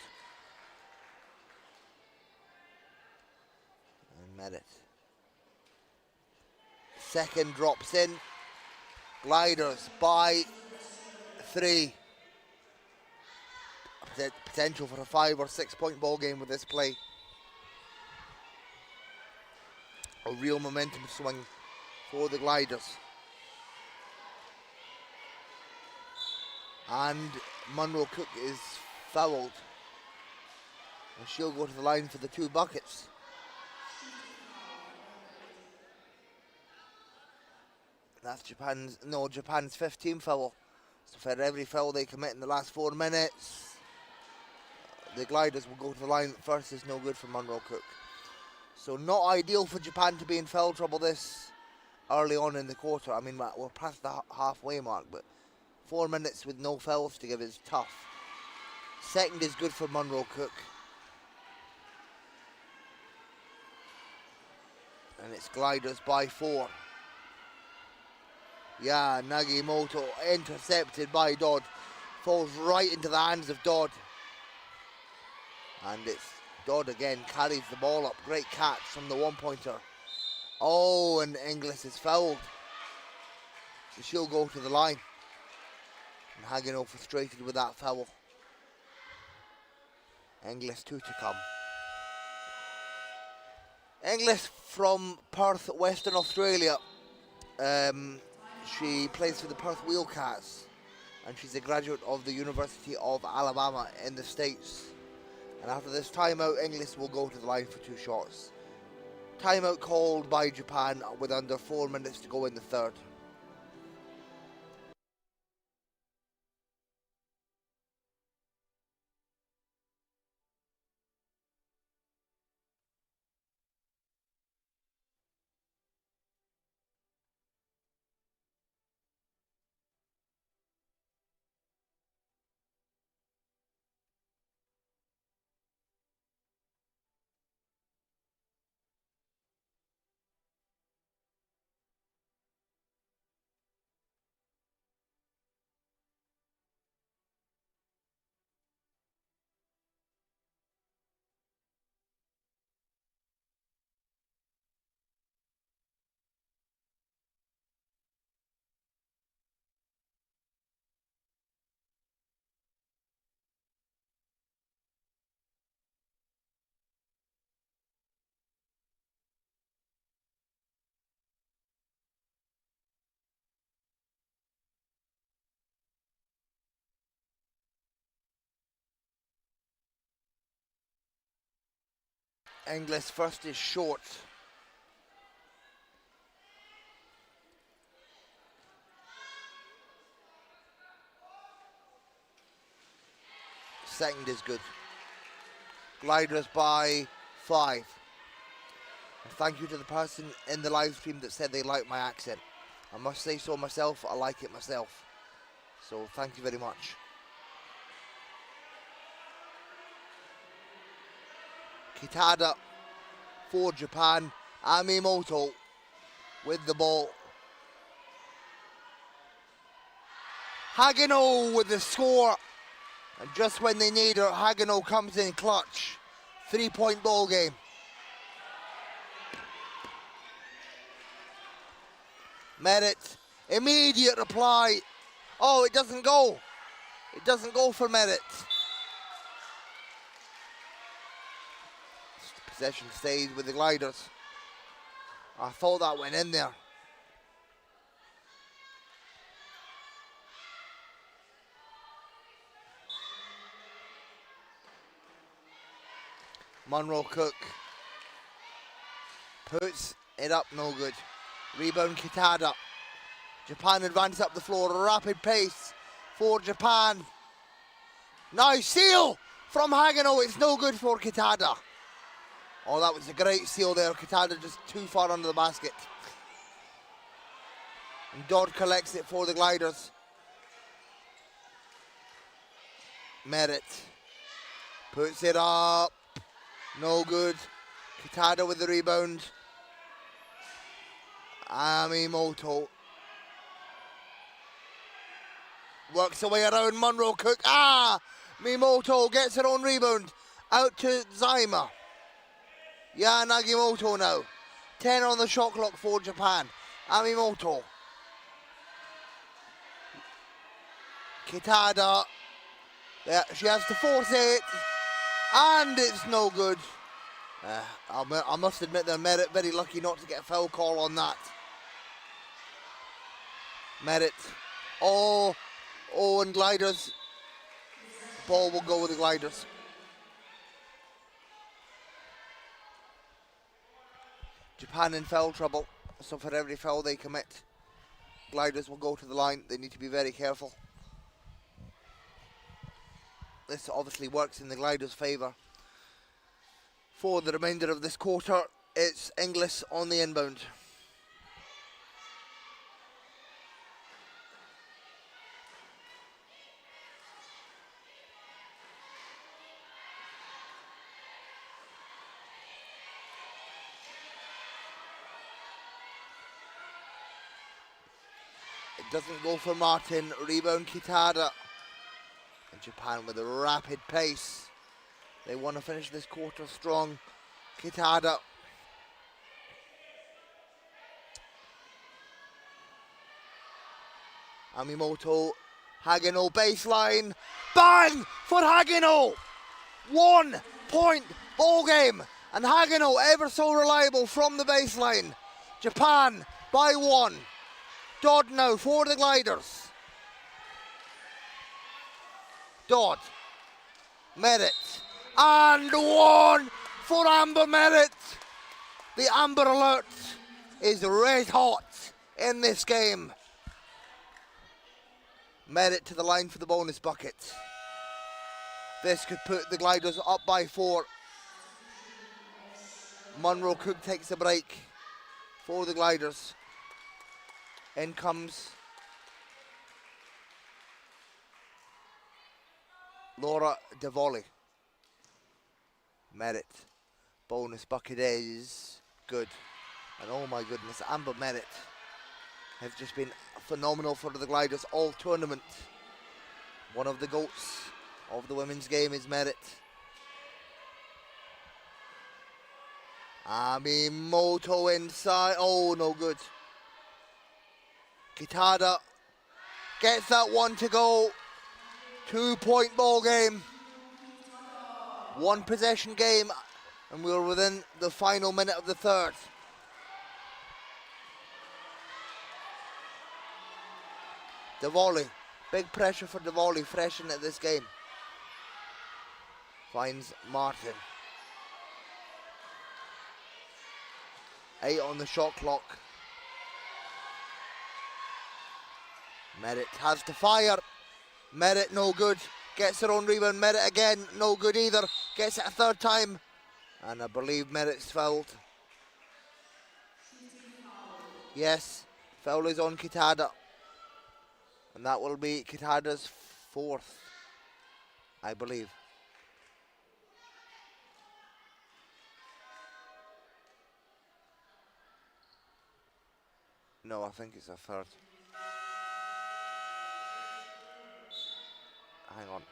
And Merritt. Second drops in. Gliders by 3. Potential for a 5 or 6 point ball game with this play. A real momentum swing for the Gliders. And Monroe Cook is fouled. And she'll go to the line for the 2 buckets. That's Japan's 15th foul. So for every foul they commit in the last 4 minutes, the Gliders will go to the line. First is no good for Monroe Cook. So not ideal for Japan to be in foul trouble this early on in the quarter. I mean, we're past the halfway mark, but 4 minutes with no fouls to give is tough. Second is good for Monroe Cook. And it's Gliders by 4. Yeah, Nagimoto intercepted by Dodd. Falls right into the hands of Dodd. And it's Dodd again, carries the ball up. Great catch from the 1-pointer. Oh, and Inglis is fouled. So she'll go to the line. And Hagino frustrated with that foul. Inglis 2 to come. Inglis from Perth, Western Australia. She plays for the Perth Wheelcats, and she's a graduate of the University of Alabama in the States. And after this timeout, Inglis will go to the line for 2 shots. Timeout called by Japan with under 4 minutes to go in the third. Inglis first is short. Second is good. Gliders by 5. And thank you to the person in the live stream that said they liked my accent. I must say so myself, I like it myself. So thank you very much. Kitada for Japan. Amimoto with the ball. Hagino with the score. And just when they need her, Hagino comes in clutch. 3-point ball game. Merritt, immediate reply. Oh, it doesn't go. It doesn't go for Merritt. Possession stays with the Gliders. I thought that went in there. Monroe Cook puts it up, no good. Rebound Kitada. Japan advance up the floor, rapid pace for Japan. Nice seal from Hagino, it's no good for Kitada. Oh, that was a great seal there. Kitada just too far under the basket. And Dodd collects it for the Gliders. Merritt puts it up. No good. Kitada with the rebound. Amimoto works away around Monroe Cook. Mimoto gets her own rebound. Out to Zaima. Nagimoto now. 10 on the shot clock for Japan. Amimoto. Kitada. Yeah, she has to force it. And it's no good. I must admit they're very lucky not to get a foul call on that. Merritt. And gliders. Ball will go with the gliders. Japan in foul trouble, so for every foul they commit, gliders will go to the line. They need to be very careful. This obviously works in the gliders' favour. For the remainder of this quarter, it's Inglis on the inbound. It doesn't go for Martin. Rebound Kitada. And Japan with a rapid pace. They want to finish this quarter strong. Kitada. Amimoto. Hagino baseline. Bang for Hagino. 1 point ball game. And Hagino ever so reliable from the baseline. Japan by 1. Dodd now for the gliders. Dodd. Merritt. And 1 for Amber Merritt. The Amber Alert is red hot in this game. Merritt to the line for the bonus bucket. This could put the gliders up by 4. Monroe Cook takes a break for the gliders. In comes Laura DeVolly. Merritt. Bonus bucket is good. And oh my goodness, Amber Merritt has just been phenomenal for the gliders all tournament. One of the GOATs of the women's game is Merritt. Amimoto inside. Oh, no good. Kitada gets that one to go. 2 point ball game. 1 possession game. And we're within the final minute of the third. DeVolly. Big pressure for DeVolly, fresh into this game. Finds Martin. 8 on the shot clock. Merritt has to fire. Merritt no good. Gets her own rebound. Merritt again, no good either. Gets it a third time. And I believe Merritt's fouled. Yes, foul is on Kitada. And that will be Kitada's 4th, I believe. No, I think it's a 3rd. Hang on.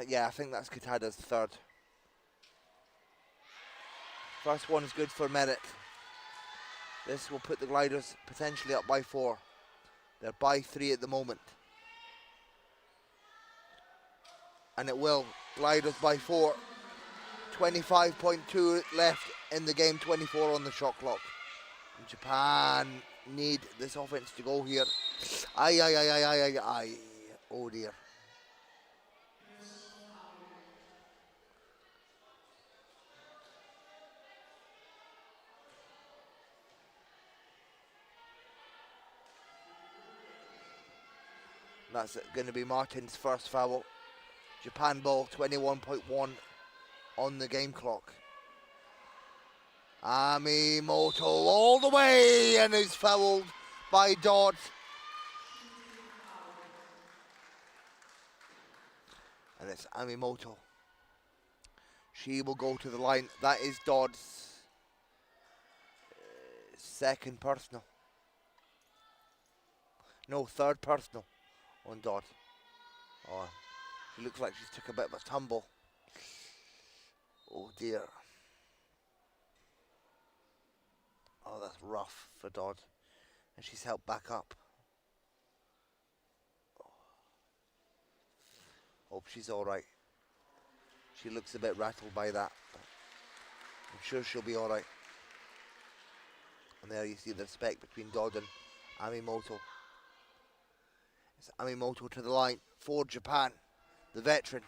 Yeah, I think that's Kitada's 3rd. First one is good for Merritt. This will put the gliders potentially up by 4. They're by 3 at the moment. And it will. Gliders by 4. 25.2 left in the game, 24 on the shot clock. And Japan need this offense to go here. Aye. Oh dear. That's going to be Martin's first foul. Japan ball, 21.1 on the game clock. Amimoto all the way and is fouled by Dodd. And it's Amimoto. She will go to the line. That is Dodd's second personal. No, third personal on Dodd. Oh, she looks like she's took a bit of a tumble. Oh dear. Oh, that's rough for Dodd. And she's helped back up. Hope she's alright. She looks a bit rattled by that. But I'm sure she'll be alright. And there you see the respect between Dodd and Amimoto. It's Amimoto to the line for Japan. The veteran,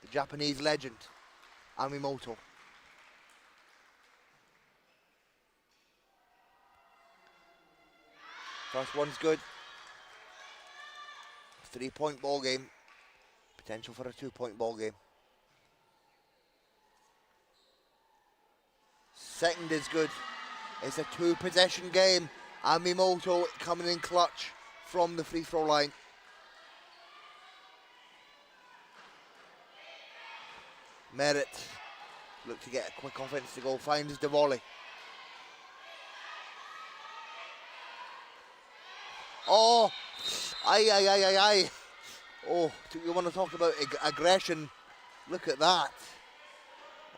the Japanese legend, Amimoto. First one's good. 3-point ball game. Potential for a 2-point ball game. Second is good. It's a 2-possession game. Amimoto coming in clutch from the free throw line. Merritt look to get a quick offense to go. Finds the volley. Oh, aye. Oh, you want to talk about aggression? Look at that.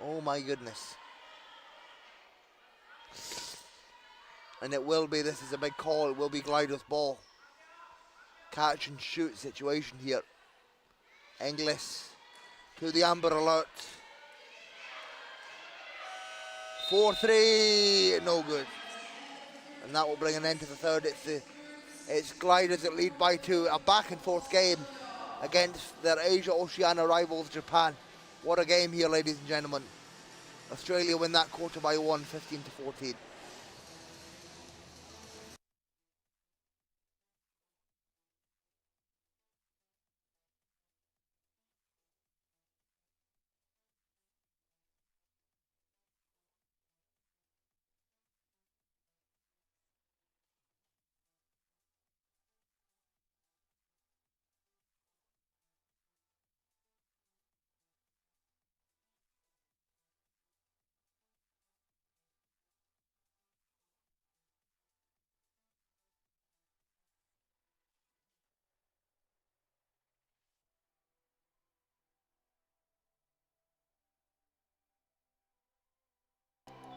Oh my goodness. And it will be, this is a big call, it will be Glider's ball. Catch and shoot situation here. Inglis to the Amber Alert. 4-3, no good. And that will bring an end to the third. It's Gliders that lead by 2. A back and forth game against their Asia Oceania rivals Japan. What a game here, ladies and gentlemen. Australia win that quarter by 1, 15-14.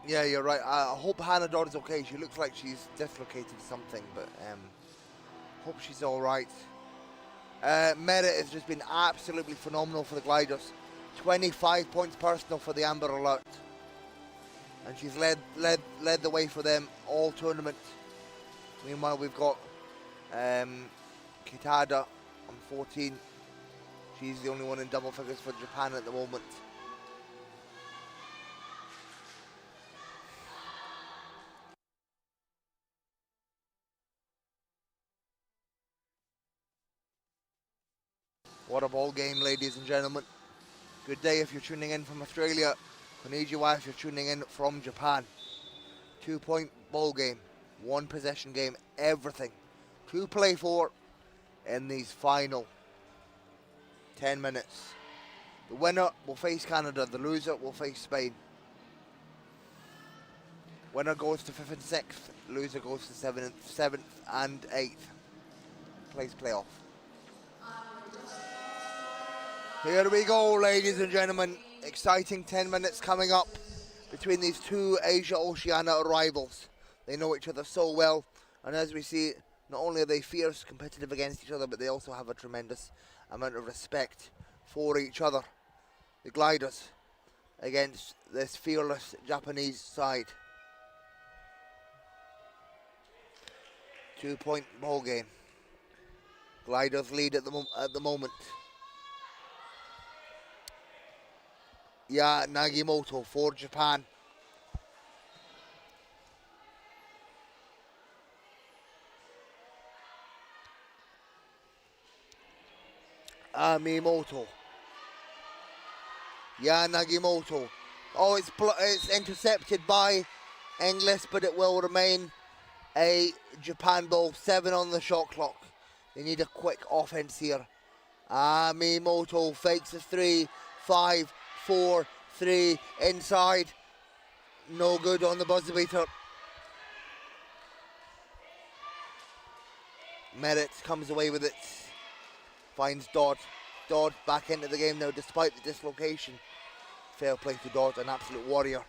Yeah, you're right. I hope Hannah Dodd is okay. She looks like she's dislocated something, but hope she's all right. Merritt has just been absolutely phenomenal for the Gliders. 25 points personal for the Amber Alert, and she's led the way for them all tournament. Meanwhile, we've got Kitada on 14. She's the only one in double figures for Japan at the moment. What a ball game, ladies and gentlemen. Good day if you're tuning in from Australia. Konnichiwa if you're tuning in from Japan. 2-point ball game, 1-possession game, everything to play for in these final 10 minutes. The winner will face Canada, the loser will face Spain. Winner goes to 5th and 6th, loser goes to 7th and 8th. Plays playoff. Here we go, ladies and gentlemen. Exciting 10 minutes coming up between these two Asia Oceania rivals. They know each other so well, and as we see, not only are they fierce, competitive against each other, but they also have a tremendous amount of respect for each other. The Gliders against this fearless Japanese side. 2-point ball game. Gliders lead at the moment. Yeah, Nagimoto for Japan. Amimoto. Yeah, Nagimoto. Oh, it's intercepted by English, but it will remain a Japan ball. 7 on the shot clock. They need a quick offense here. Amimoto fakes a 3, 5, 4, 3 inside. No good on the buzzer beater. Merritt comes away with it. Finds Dodd. Dodd back into the game now despite the dislocation. Fair play to Dodd, an absolute warrior.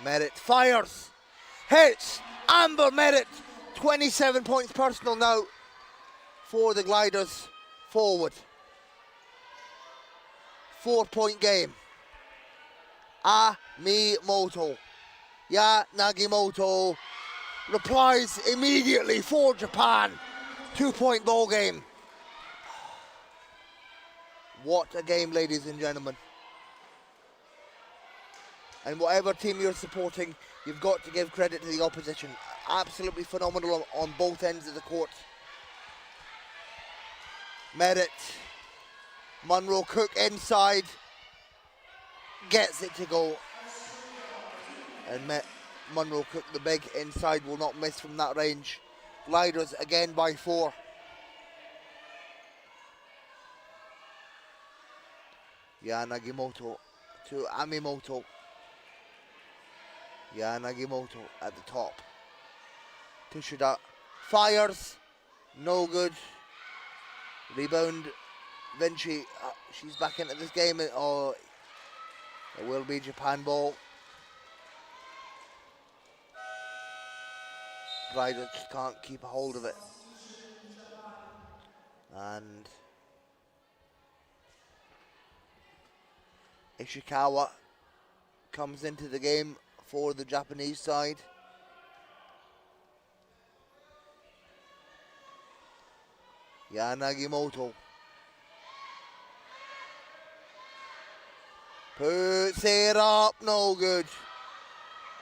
Merritt fires. Hits. Amber Merritt. 27 points personal now for the Gliders forward. 4-point game. Amimoto. Nagimoto replies immediately for Japan. 2-point ball game. What a game, ladies and gentlemen. And whatever team you're supporting, you've got to give credit to the opposition. Absolutely phenomenal on both ends of the court. Merritt. Monroe Cook inside. Gets it to go. And Monroe Cook, the big inside, will not miss from that range. Gliders again by 4. Nagimoto to Amimoto. Nagimoto at the top. Tushida fires. No good. Rebound. Vinci. She's back into this game. Oh, it will be Japan ball. Gliders just can't keep a hold of it. And Ishikawa comes into the game for the Japanese side. Nagimoto puts it up, no good.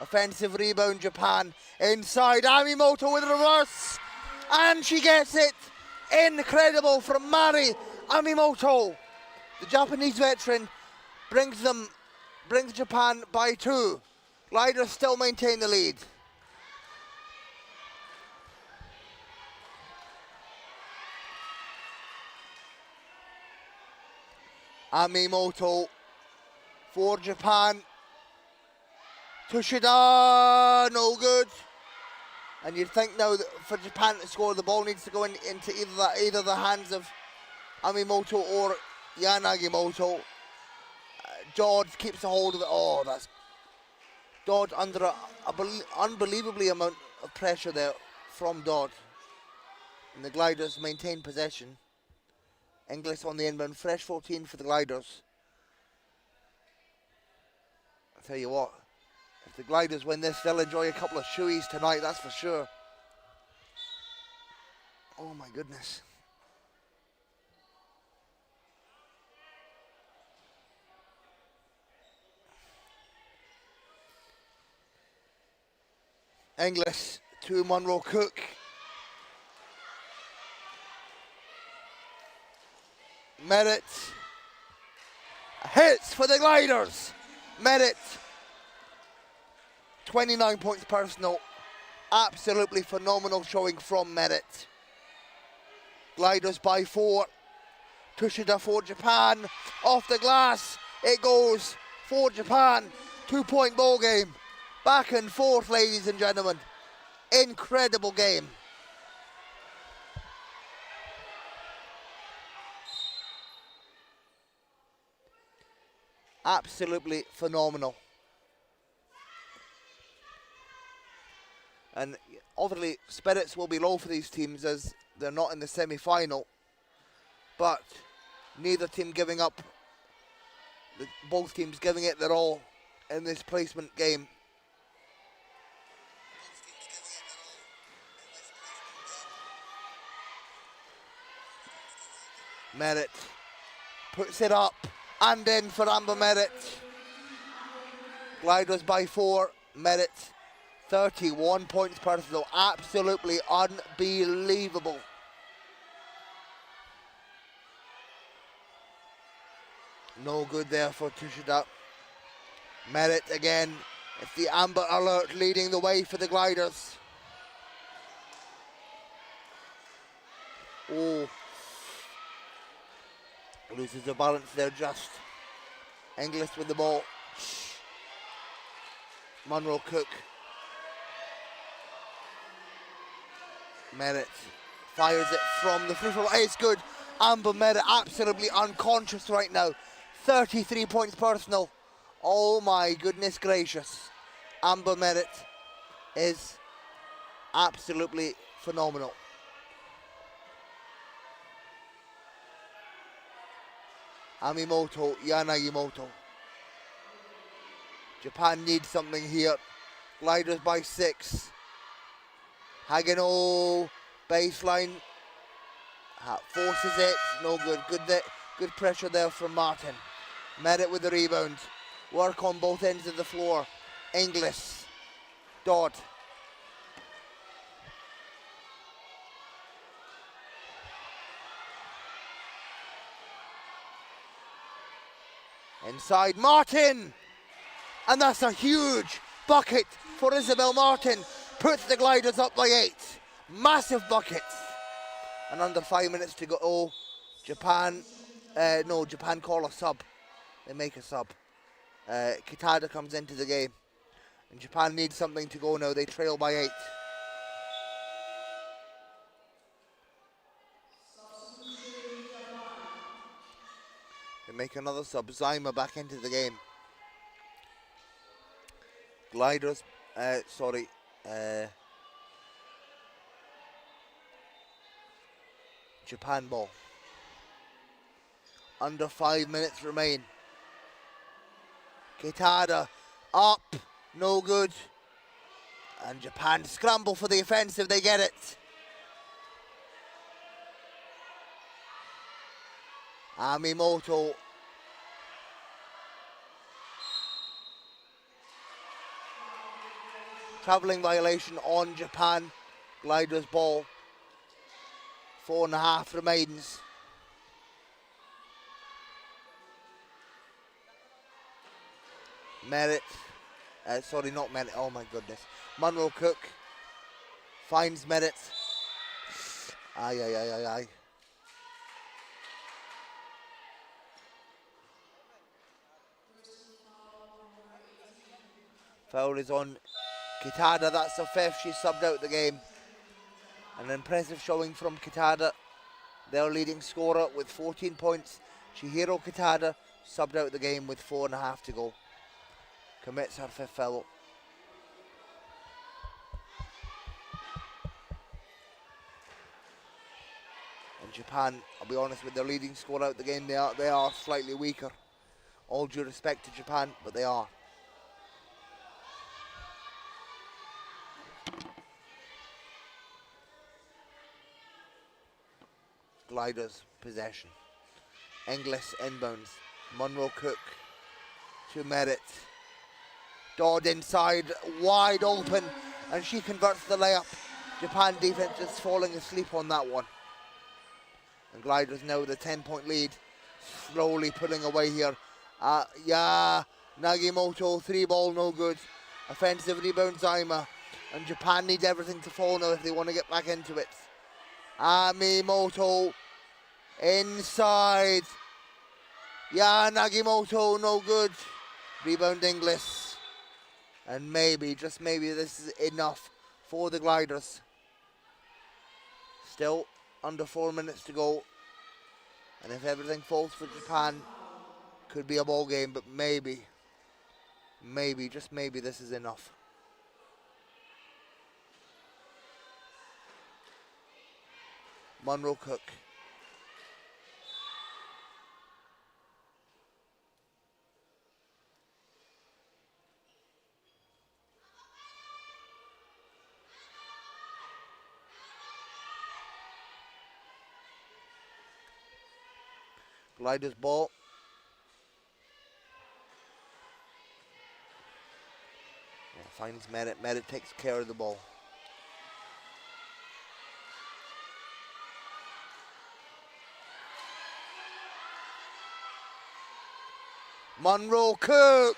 Offensive rebound, Japan. Inside, Amimoto with a reverse. And she gets it. Incredible from Mari Amimoto. The Japanese veteran brings Japan by 2. Gliders still maintain the lead. Amimoto for Japan. Tushida, no good. And you'd think now that for Japan to score, the ball needs to go into either the hands of Amimoto or Nagimoto. Dodd keeps a hold of it. Oh, that's Dodd under an unbelievably amount of pressure there from Dodd. And the Gliders maintain possession. Inglis on the inbound, fresh 14 for the Gliders. I'll tell you what, if the Gliders win this, they'll enjoy a couple of shoeies tonight, that's for sure. Oh my goodness. Inglis to Monroe Cook. Merritt. Hits for the Gliders. Merritt. 29 points personal. Absolutely phenomenal showing from Merritt. Gliders by 4. Tushida for Japan. Off the glass. It goes for Japan. 2-point ball game. Back and forth, ladies and gentlemen. Incredible game. Absolutely phenomenal. And obviously spirits will be low for these teams as they're not in the semi-final. But neither team giving up. Both teams giving it their all in this placement game. Merritt puts it up and in for Amber Merritt. Gliders by 4. Merritt 31 points personal. Absolutely unbelievable. No good there for Tushida. Merritt again. It's the Amber Alert leading the way for the gliders. Oh. Loses the balance there just. Inglis with the ball. Monroe Cook. Merritt fires it from the free throw. It's good. Amber Merritt absolutely unconscious right now. 33 points personal. Oh my goodness gracious. Amber Merritt is absolutely phenomenal. Amimoto, Yanagimoto. Japan needs something here. Gliders by 6. Hagino, baseline. Forces it, no good. Good pressure there from Martin. Merritt with the rebound. Work on both ends of the floor. Inglis. Dodd. Inside Martin. And that's a huge bucket for Isabel Martin. Puts the gliders up by 8. Massive bucket. And under 5 minutes to go. Oh, Japan. Japan call a sub. They make a sub. Kitada comes into the game. And Japan needs something to go now. They trail by 8. They make another sub. Zyma back into the game. Gliders. Japan ball. Under 5 minutes remain. Kitada up, no good. And Japan scramble for the offensive, they get it. Amimoto. Travelling violation on Japan. Gliders ball. 4.5 remains. Merritt. Not Merritt. Oh my goodness. Monroe Cook finds Merritt. Aye. Foul is on Kitada. That's the 5th. She's subbed out the game. An impressive showing from Kitada. Their leading scorer with 14 points. Chihiro Kitada subbed out the game with 4.5 to go. Commits her 5th foul. And Japan, I'll be honest, with their leading scorer out the game, they are slightly weaker. All due respect to Japan, but they are. Gliders possession. Inglis inbounds. Monroe Cook to Merritt. Dodd inside, wide open, and she converts the layup. Japan defense just falling asleep on that one. And Gliders now with a 10-point lead. Slowly pulling away here. Nagimoto, 3-ball, no good. Offensive rebound, Zyma. And Japan needs everything to fall now if they want to get back into it. Amimoto inside. Nagimoto, no good. Rebound Inglis. And maybe, just maybe, this is enough for the Gliders. Still under 4 minutes to go. And if everything falls for Japan, could be a ball game, but maybe, just maybe this is enough. Monroe Cook. Gliders ball. Finds Merritt. Merritt takes care of the ball. Monroe Cook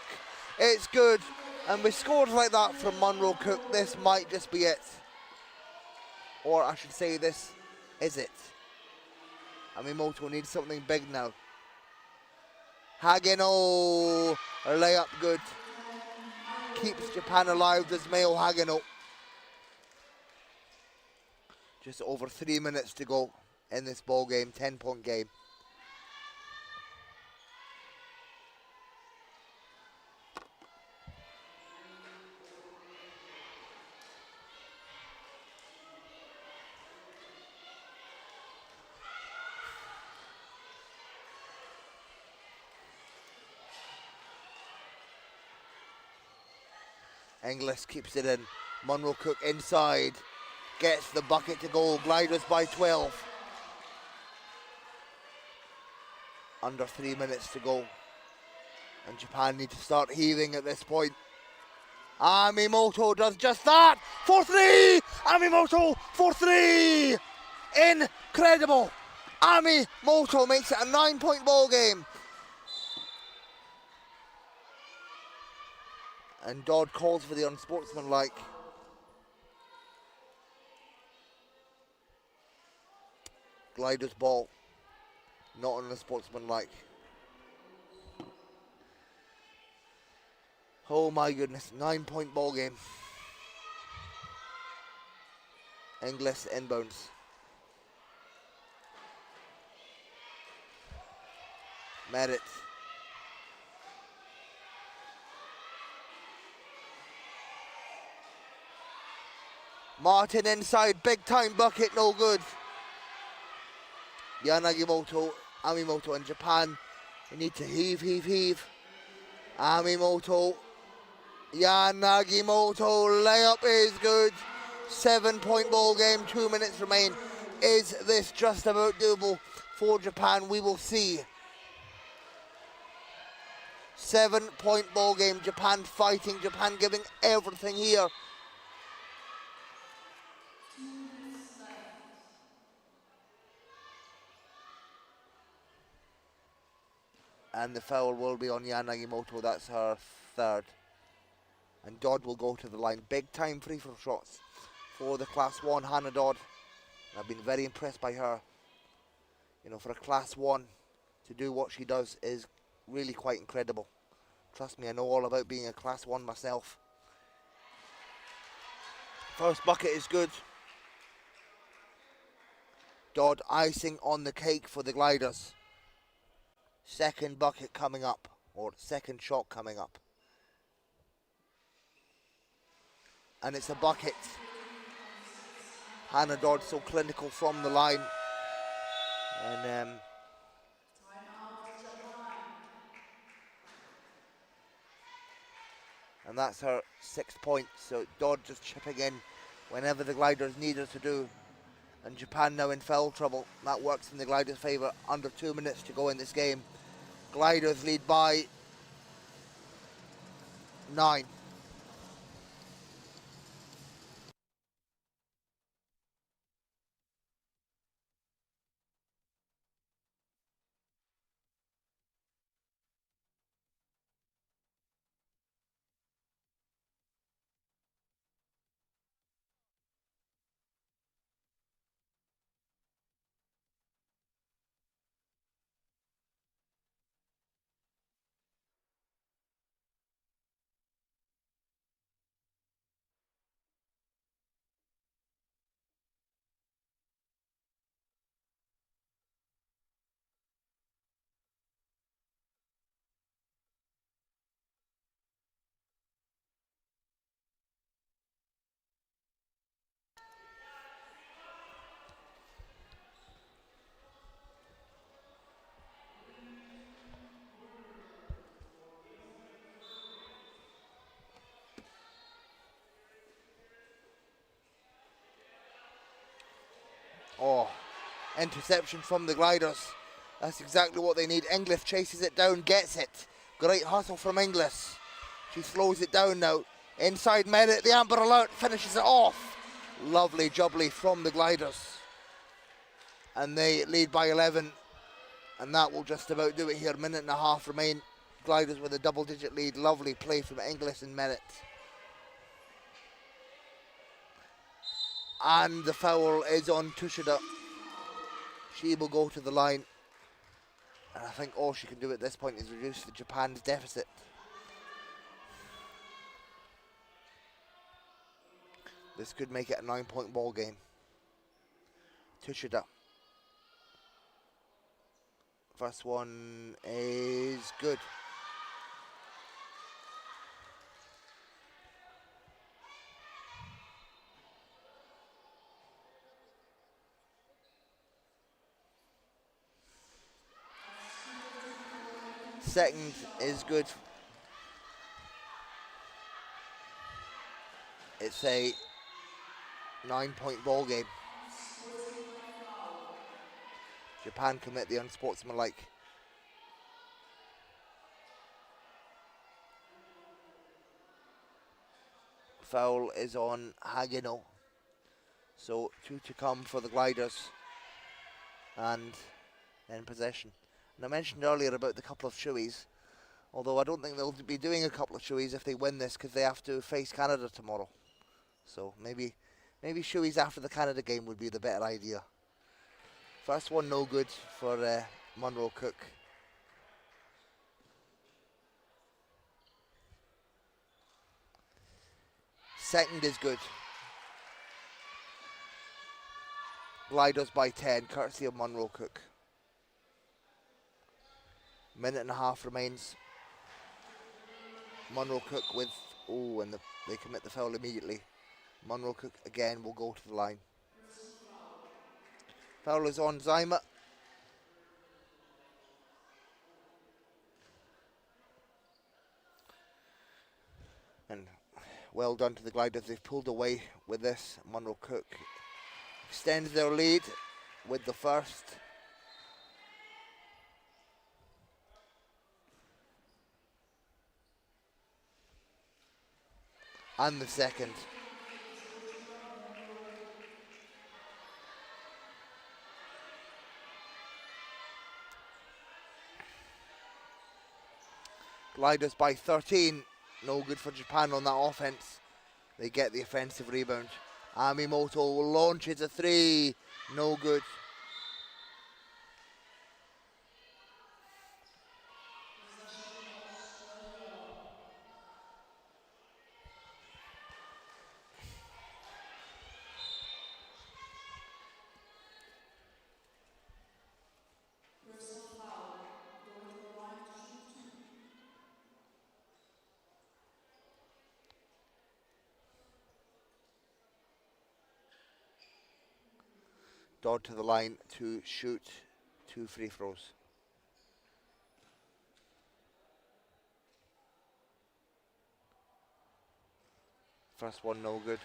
It's good. And with scores like that from Monroe Cook, this might just be it. Or I should say, this is it. Amimoto needs something big now. Hageno, a layup good. Keeps Japan alive, does Mayo Hageno. Just over 3 minutes to go in this ball game, 10-point game. Inglis keeps it in. Monroe Cook inside. Gets the bucket to go. Gliders by 12. Under 3 minutes to go. And Japan need to start heaving at this point. Amimoto does just that. For three. Amimoto for three. Incredible. Amimoto makes it a 9-point ball game. And Dodd calls for the unsportsmanlike. Gliders ball. Not on the sportsmanlike. Oh my goodness, 9-point ball game. Inglis inbounds. Merritt. Martin inside, big time bucket, no good. Yanagimoto, Amimoto and Japan, they need to heave. Amimoto, Yanagimoto, layup is good. 7-point ball game, 2 minutes remain. Is this just about doable for Japan? We will see. 7-point ball game, Japan fighting, Japan giving everything here. And the foul will be on Yanagimoto, that's her third. And Dodd will go to the line. Big time free throw shots for the Class 1 Hannah Dodd. And I've been very impressed by her. You know, for a Class 1 to do what she does is really quite incredible. Trust me, I know all about being a Class 1 myself. First bucket is good. Dodd icing on the cake for the Gliders. Second bucket coming up, or second shot coming up. And it's a bucket. Hannah Dodd so clinical from the line. And that's her 6th point. So Dodd just chipping in whenever the Gliders need her to do. And Japan now in foul trouble. That works in the Gliders' favour. Under 2 minutes to go in this game. Gliders lead by 9. Oh, interception from the Gliders. That's exactly what they need. Inglis chases it down, gets it. Great hustle from Inglis. She slows it down now. Inside Merritt, the Amber Alert finishes it off. Lovely jubbly from the Gliders. And they lead by 11. And that will just about do it here. Minute and a half remain. Gliders with a double-digit lead. Lovely play from Inglis and Merritt. And the foul is on Tushida. She will go to the line. And I think all she can do at this point is reduce the Japan's deficit. This could make it a 9-point ball game. Tushida. First one is good. Second is good. It's a 9-point ball game. Japan commit the unsportsmanlike. Foul is on Hagino. So 2 to come for the Gliders. And then possession. And I mentioned earlier about the couple of shoeies. Although I don't think they'll be doing a couple of shoeies if they win this, because they have to face Canada tomorrow. So maybe shoeies after the Canada game would be the better idea. First one no good for Monroe Cook. Second is good. Gliders by 10, courtesy of Monroe Cook. Minute and a half remains. Monroe Cook with, and they commit the foul immediately. Monroe Cook again will go to the line. Foul is on Zyma. And well done to the Gliders. They've pulled away with this. Monroe Cook extends their lead with the first. And the second. Gliders by 13. No good for Japan on that offense. They get the offensive rebound. Amimoto launches a 3. No good. Dodd to the line to shoot 2 free throws. First one no good.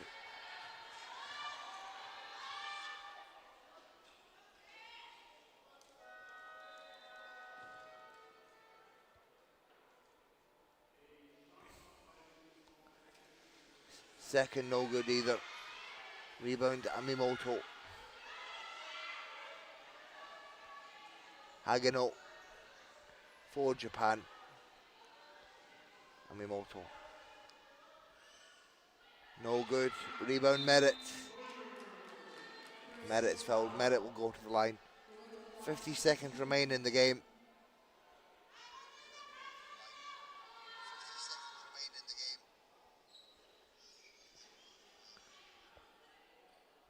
Second no good either. Rebound Amimoto. Hagino for Japan. Amimoto. No good. Rebound Merritt. Merritt's fouled. Merritt will go to the line. 50 seconds remain in the game.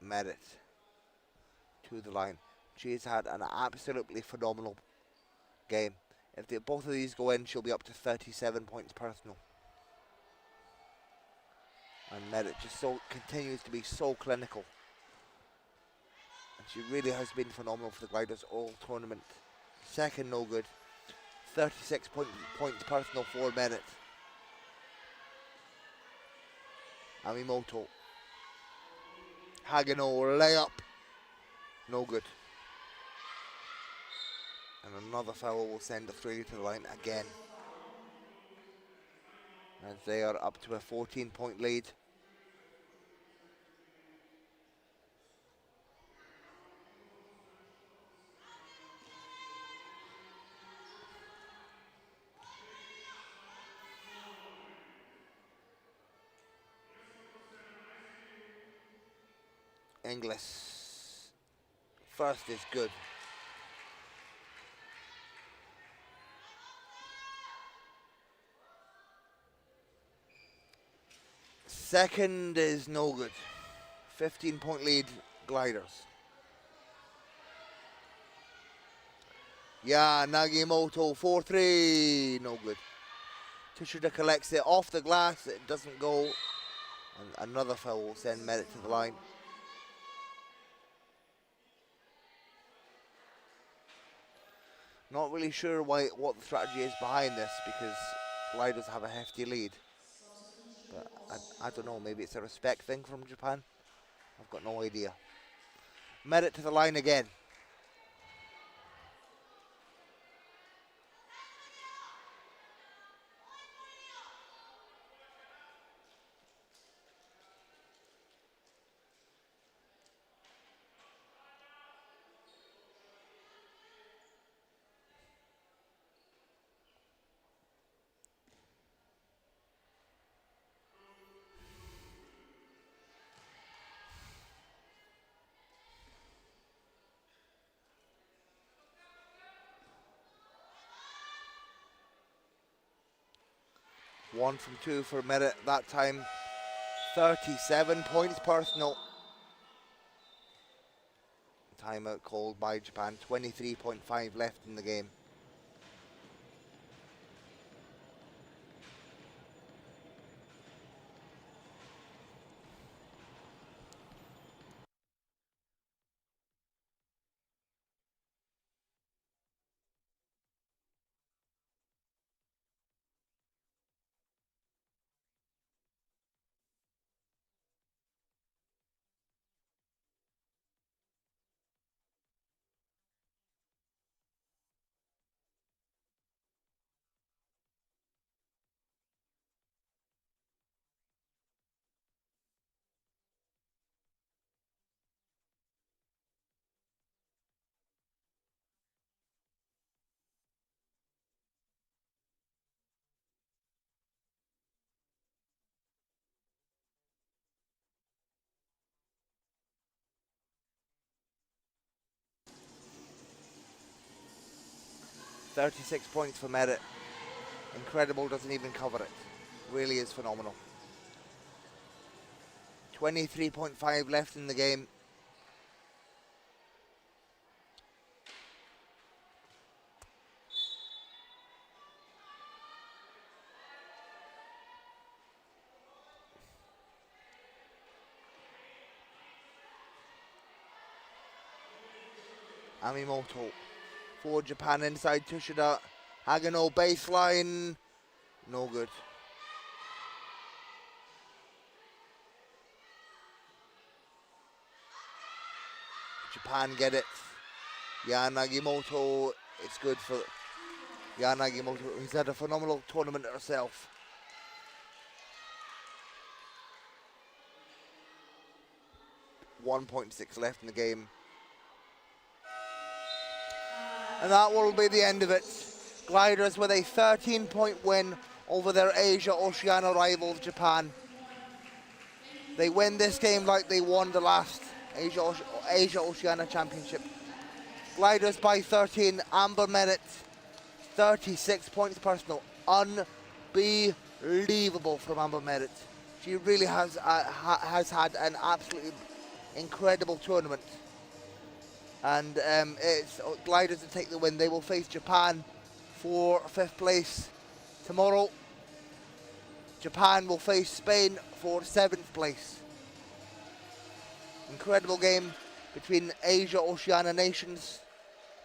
Merritt to the line. She's had an absolutely phenomenal game. If both of these go in, she'll be up to 37 points personal. And Merritt just continues to be so clinical. And she really has been phenomenal for the Gliders all tournament. Second no good. 36 points personal for Merritt. Amimoto. Hagino layup. No good. And another foul will send the 3 to the line again. As they are up to a 14-point lead. Inglis. First is good. Second is no good. 15-point lead, gliders. Yeah, Nagimoto, 4-3, no good. Tsushida collects it off the glass, it doesn't go. And another foul will send Merit to the line. Not really sure what the strategy is behind this, because gliders have a hefty lead. But I don't know, maybe it's a respect thing from Japan. I've got no idea. Merit to the line again. One from two for Merit that time. 37 points personal. Timeout called by Japan. 23.5 left in the game. $36 points for Merit. Incredible, doesn't even cover it. Really is phenomenal. 23.5 left in the game. Amimoto for Japan inside Tsushida. Hagano baseline. No good. Japan get it. Yanagimoto, it's good for Yanagimoto. He's had a phenomenal tournament herself. .6 left in the game. And that will be the end of it. Gliders with a 13-point win over their Asia-Oceania rivals, Japan. They win this game like they won the last Asia-Oceania Championship. Gliders by 13, Amber Merit, 36 points personal. Unbelievable from Amber Merit. She really has had an absolutely incredible tournament. And it's Gliders to take the win. They will face Japan for 5th place tomorrow. Japan will face Spain for 7th place. Incredible game between Asia-Oceania nations.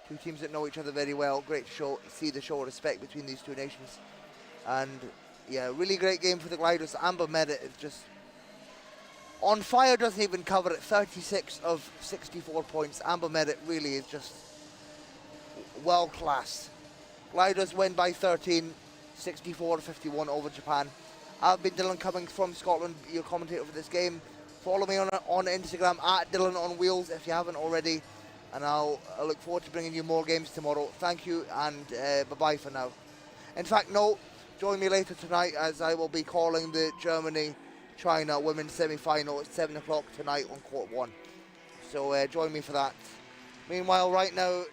Two teams that know each other very well. Great to see the show of respect between these two nations. And yeah, really great game for the Gliders. Amber Merit is just on fire, doesn't even cover it. 36 of 64 points. Amber Merit really is just world class. Gliders win by 13, 64-51 over Japan. I've been Dylan Cummings from Scotland, your commentator for this game. Follow me on Instagram at Dylan on Wheels if you haven't already. And I look forward to bringing you more games tomorrow. Thank you, and bye-bye for now. In fact, no, join me later tonight as I will be calling the Germany-China women's semi-final at 7 o'clock tonight on Court 1. So join me for that. Meanwhile, right now,